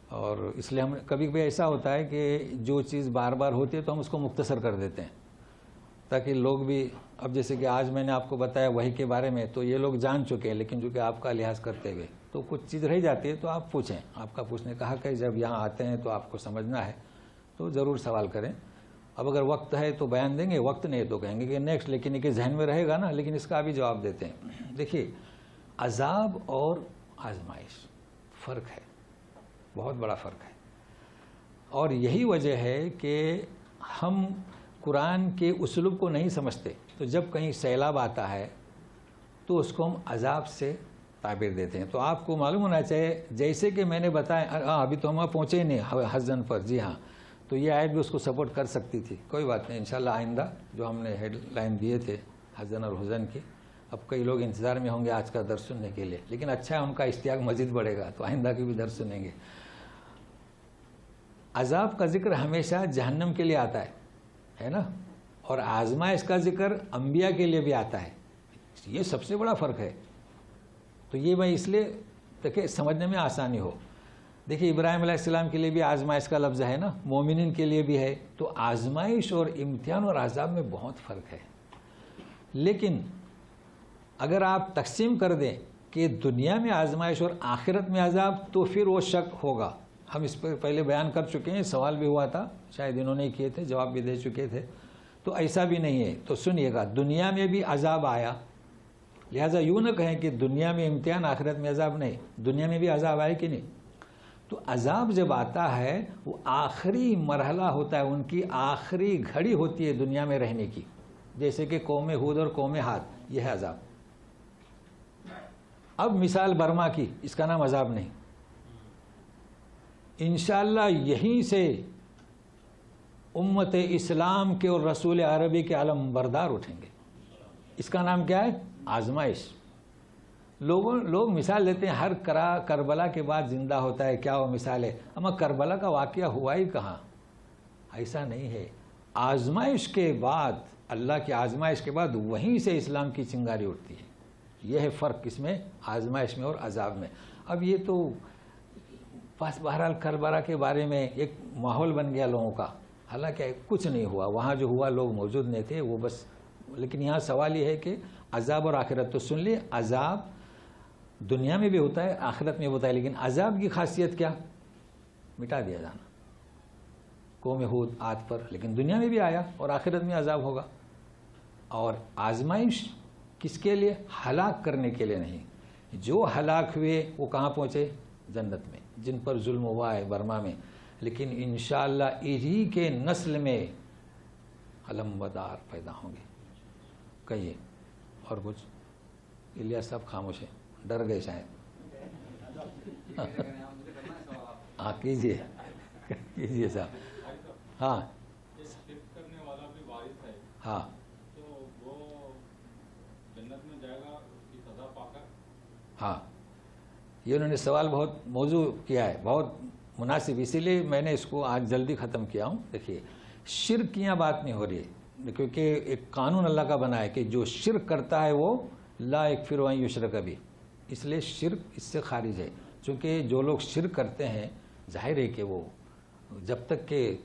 اور اس لیے ہم کبھی کبھی ایسا ہوتا ہے کہ جو چیز بار بار ہوتی ہے تو ہم اس کو مختصر کر دیتے ہیں تاکہ لوگ بھی. اب جیسے کہ آج میں نے آپ کو بتایا وحی کے بارے میں، تو یہ لوگ جان چکے ہیں، لیکن چونکہ آپ کا لحاظ کرتے ہوئے تو کچھ چیز رہ جاتی ہے تو آپ پوچھیں. آپ کا پوچھنے کا حق ہے. جب یہاں آتے ہیں تو آپ کو سمجھنا ہے تو ضرور سوال کریں. اب اگر وقت ہے تو بیان دیں گے، وقت نہیں تو کہیں گے کہ نیکسٹ، لیکن یہ کہ ذہن میں رہے گا نا. لیکن اس کا بھی جواب دیتے ہیں. دیکھیے، عذاب اور آزمائش فرق ہے، بہت بڑا فرق ہے. اور یہی وجہ ہے کہ ہم قرآن کے اسلوب کو نہیں سمجھتے. تو جب کہیں سیلاب آتا ہے تو اس کو ہم عذاب سے تعبیر دیتے ہیں. تو آپ کو معلوم ہونا چاہیے، جیسے کہ میں نے بتایا، ابھی تو ہم وہاں پہنچے ہی نہیں حزن پر. جی ہاں، تو یہ آیت بھی اس کو سپورٹ کر سکتی تھی. کوئی بات نہیں، انشاءاللہ آئندہ جو ہم نے ہیڈ لائن دیے تھے حزن اور حزن کی، اب کئی لوگ انتظار میں ہوں گے آج کا درس سننے کے لیے، لیکن اچھا ہے ان کا اشتیاق مزید بڑھے گا تو آئندہ کی بھی درس سنیں گے. عذاب کا ذکر ہمیشہ جہنم کے لیے آتا ہے نا، اور آزمائش کا ذکر انبیاء کے لیے بھی آتا ہے. یہ سب سے بڑا فرق ہے. تو یہ میں اس لیے تاکہ سمجھنے میں آسانی ہو. دیکھیے، ابراہیم علیہ السلام کے لیے بھی آزمائش کا لفظ ہے نا، مومنین کے لیے بھی ہے. تو آزمائش اور امتحان اور عذاب میں بہت فرق ہے. لیکن اگر آپ تقسیم کر دیں کہ دنیا میں آزمائش اور آخرت میں عذاب، تو پھر وہ شک ہوگا. ہم اس پر پہلے بیان کر چکے ہیں، سوال بھی ہوا تھا، شاید انہوں نے کیے تھے، جواب بھی دے چکے تھے. تو ایسا بھی نہیں ہے. تو سنیے گا، دنیا میں بھی عذاب آیا، لہٰذا یوں نہ کہیں کہ دنیا میں امتحان آخرت میں عذاب نہیں. دنیا میں بھی عذاب آئے کہ نہیں. تو عذاب جب آتا ہے وہ آخری مرحلہ ہوتا ہے، ان کی آخری گھڑی ہوتی ہے دنیا میں رہنے کی. جیسے کہ قوم ہود اور قوم عاد، یہ ہے عذاب. اب مثال برما کی، اس کا نام عذاب نہیں، انشاءاللہ یہیں سے امت اسلام کے اور رسول عربی کے علم بردار اٹھیں گے. اس کا نام کیا ہے؟ آزمائش. لوگ مثال دیتے ہیں ہر کربلا کے بعد زندہ ہوتا ہے، کیا وہ مثال ہے؟ اما کربلا کا واقعہ ہوا ہی کہاں؟ ایسا نہیں ہے. آزمائش کے بعد، اللہ کی آزمائش کے بعد وہیں سے اسلام کی چنگاری اٹھتی ہے. یہ ہے فرق اس میں، آزمائش میں اور عذاب میں. اب یہ تو بس بہرحال کربلا کے بارے میں ایک ماحول بن گیا لوگوں کا، حالانکہ کچھ نہیں ہوا. وہاں جو ہوا لوگ موجود نہیں تھے وہ بس. لیکن یہاں سوال یہ ہے کہ عذاب اور آخرت. تو سن لیے، عذاب دنیا میں بھی ہوتا ہے، آخرت میں ہوتا ہے، لیکن عذاب کی خاصیت کیا؟ مٹا دیا جانا. قوم ہود عاد پر، لیکن دنیا میں بھی آیا اور آخرت میں عذاب ہوگا. اور آزمائش کس کے لیے؟ ہلاک کرنے کے لیے نہیں. جو ہلاک ہوئے وہ کہاں پہنچے؟ جنت میں. جن پر ظلم ہوا ہے برما میں، لیکن انشاءاللہ انہی کے نسل میں علمبردار پیدا ہوں گے. کہیے اور کچھ. الیاس صاحب خاموش ہیں، ڈر گئے شاید. ہاں کیجیے کیجیے صاحب. ہاں ہاں ہاں، یہ انہوں نے سوال بہت موضوع کیا ہے، بہت مناسب، اسی لیے میں نے اس کو آج جلدی ختم کیا ہوں. دیکھیے، شرک کی یہاں بات نہیں ہو رہی ہے، کیونکہ ایک قانون اللہ کا بنا ہے کہ جو شرک کرتا ہے وہ لا یکفر ان یشرک بہ. اس لیے شرک اس سے خارج ہے. چونکہ جو لوگ شرک کرتے ہیں ظاہر ہے کہ وہ جب تک کہ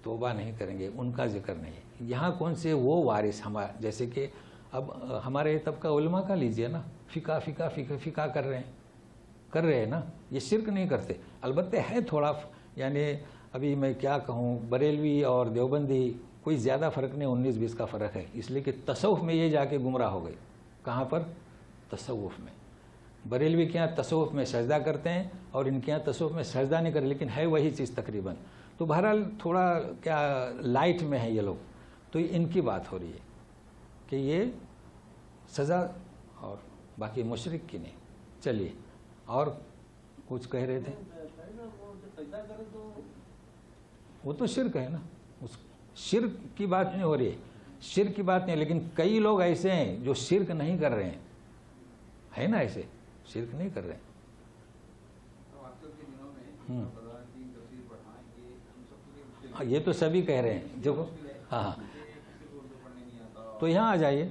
توبہ نہیں کریں گے ان کا ذکر نہیں ہے. یہاں کون سے وہ وارث ہمارے جیسے کہ اب ہمارے طبقہ علماء کا لیجئے نا، فقہ کر رہے ہیں نا، یہ شرک نہیں کرتے. البتہ ہے تھوڑا، یعنی ابھی میں کیا کہوں، بریلوی اور دیوبندی کوئی زیادہ فرق نہیں، 19-20 کا فرق ہے. اس لیے کہ تصوف میں یہ جا کے گمراہ ہو گئے. کہاں پر؟ تصوف میں. بریلوی کے یہاں تصوف میں سجدہ کرتے ہیں اور ان کے یہاں تصوف میں سجدہ نہیں کرتے، لیکن ہے وہی چیز تقریباً. تو بہرحال تھوڑا کیا لائٹ میں ہے یہ لوگ. تو ان کی بات ہو رہی ہے کہ یہ سزا، اور باقی مشرک کی نہیں. چلیے اور کچھ کہہ رہے تھے. وہ تو شرک ہے نا، اس شرک کی بات نہیں ہو رہی ہے، شرک کی بات نہیں. لیکن کئی لوگ ایسے ہیں جو شرک نہیں کر رہے ہیں، ہے نا، ایسے شرک نہیں کر رہے ہیں. یہ تو سبھی کہہ رہے ہیں. دیکھو ہاں، تو یہاں آ جائیے.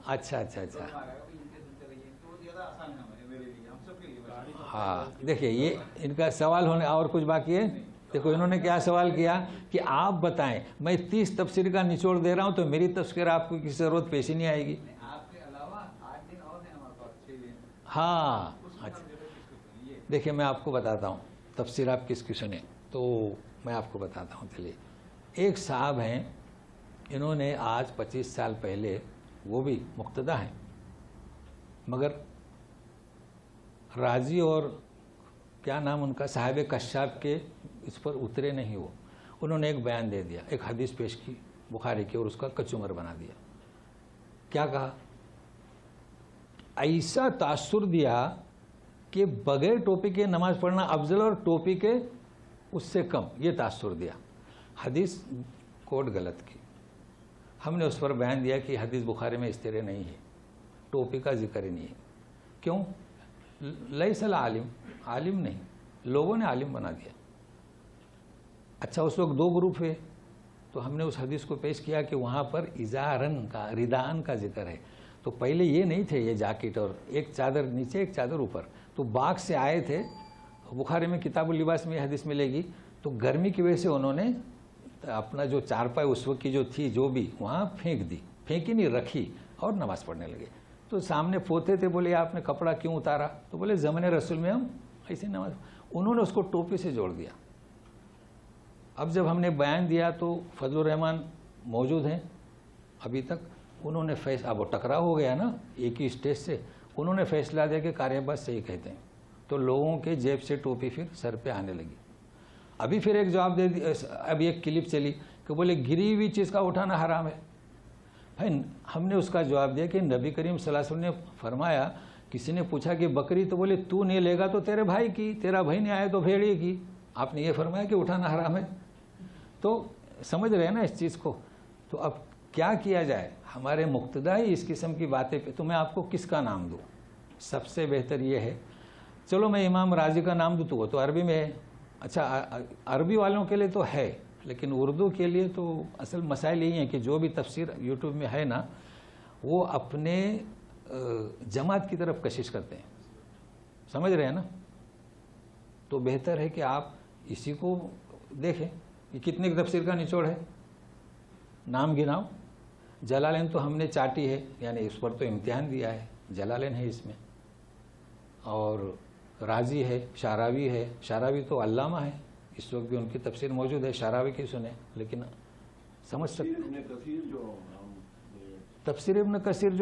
اچھا اچھا اچھا. ہاں دیکھیے، یہ ان کا سوال ہونے اور کچھ باقی ہے. دیکھو انہوں نے کیا سوال کیا کہ آپ بتائیں، میں 30 تفسیر کا نچوڑ دے رہا ہوں تو میری تفسیر آپ کو کسی ضرورت پیش ہی نہیں آئے گی. ہاں دیکھیے، میں آپ کو بتاتا ہوں تفسیر آپ کس کی سنیں. تو میں آپ کو بتاتا ہوں. چلیے، ایک صاحب ہیں، انہوں نے آج 25 سال پہلے، وہ بھی مقتدی ہیں مگر راضی اور کیا نام ان کا، صاحب کشاف کے اس پر اترے نہیں. وہ انہوں نے ایک بیان دے دیا، ایک حدیث پیش کی بخاری کی، اور اس کا کچمر بنا دیا. کیا کہا؟ ایسا تاثر دیا کہ بغیر ٹوپی کے نماز پڑھنا افضل اور ٹوپی کے اس سے کم، یہ تاثر دیا. حدیث کوٹ غلط کی. ہم نے اس پر بیان دیا کہ حدیث بخاری میں اس طرح نہیں ہے، ٹوپی کا ذکر ہی نہیں ہے. کیوں؟ لیس العالم، عالم نہیں، لوگوں نے عالم بنا دیا. اچھا، اس وقت 2 گروپ ہوئے، تو ہم نے اس حدیث کو پیش کیا کہ وہاں پر ازارن کا، ردان کا ذکر ہے. تو پہلے یہ نہیں تھے، یہ جاکٹ اور ایک چادر نیچے ایک چادر اوپر. تو باغ سے آئے تھے، بخاری میں کتاب اللباس میں یہ حدیث ملے گی. تو گرمی کی وجہ سے انہوں نے اپنا جو چارپائی اس وقت کی جو تھی جو بھی وہاں پھینک دی، پھینکی نہیں رکھی، اور نماز پڑھنے لگے. تو سامنے پوتے تھے، بولے آپ نے کپڑا کیوں اتارا؟ تو بولے زمانے رسول میں ہم ایسے نماز. انہوں نے اس کو ٹوپی سے جوڑ دیا. اب جب ہم نے بیان دیا تو فضل الرحمان موجود ہیں ابھی تک. انہوں نے اب وہ ٹکراؤ ہو گیا نا ایک ہی اسٹیج سے. انہوں نے فیصلہ دیا کہ قاری عباس صحیح کہتے ہیں. تو لوگوں کے جیب سے ٹوپی پھر سر پہ آنے لگی. ابھی پھر ایک جواب دے دیا. اب ایک کلپ چلی کہ بولے گری ہوئی چیز کا اٹھانا حرام ہے. بھائی ہم نے اس کا جواب دیا کہ نبی کریم صلی اللہ علیہ وسلم نے فرمایا، کسی نے پوچھا کہ بکری، تو بولے تو نہیں لے گا تو تیرے بھائی کی، تیرا بھائی نہیں آیا تو بھیڑیے کی. آپ نے یہ فرمایا کہ اٹھانا حرام ہے. تو سمجھ رہے ہیں نا اس چیز کو. تو اب کیا کیا جائے؟ ہمارے مقتدا ہی اس قسم کی باتیں پہ. تو میں آپ کو کس کا نام دوں؟ سب سے بہتر یہ ہے، چلو میں امام راضی کا نام دوں تو وہ تو عربی میں ہے. اچھا عربی والوں کے لیے تو ہے، لیکن اردو کے لیے تو اصل مسائل یہی ہیں کہ جو بھی تفسیر یوٹیوب میں ہے نا، وہ اپنے جماعت کی طرف کشش کرتے ہیں. سمجھ رہے ہیں نا؟ تو بہتر ہے کہ آپ اسی کو دیکھیں کہ کتنے کی تفسیر کا نچوڑ ہے. نام گناؤ. جلالین تو ہم نے چاٹی ہے، یعنی اس پر تو امتحان دیا ہے. جلالین ہے اس میں، اور رازی ہے، شاراوی ہے. شاراوی تو علامہ ہے، اس وقت بھی ان کی تفسیر موجود ہے. شاراوی کی سنیں، لیکن سمجھ سکتے. تفسیر ابن کثیر جو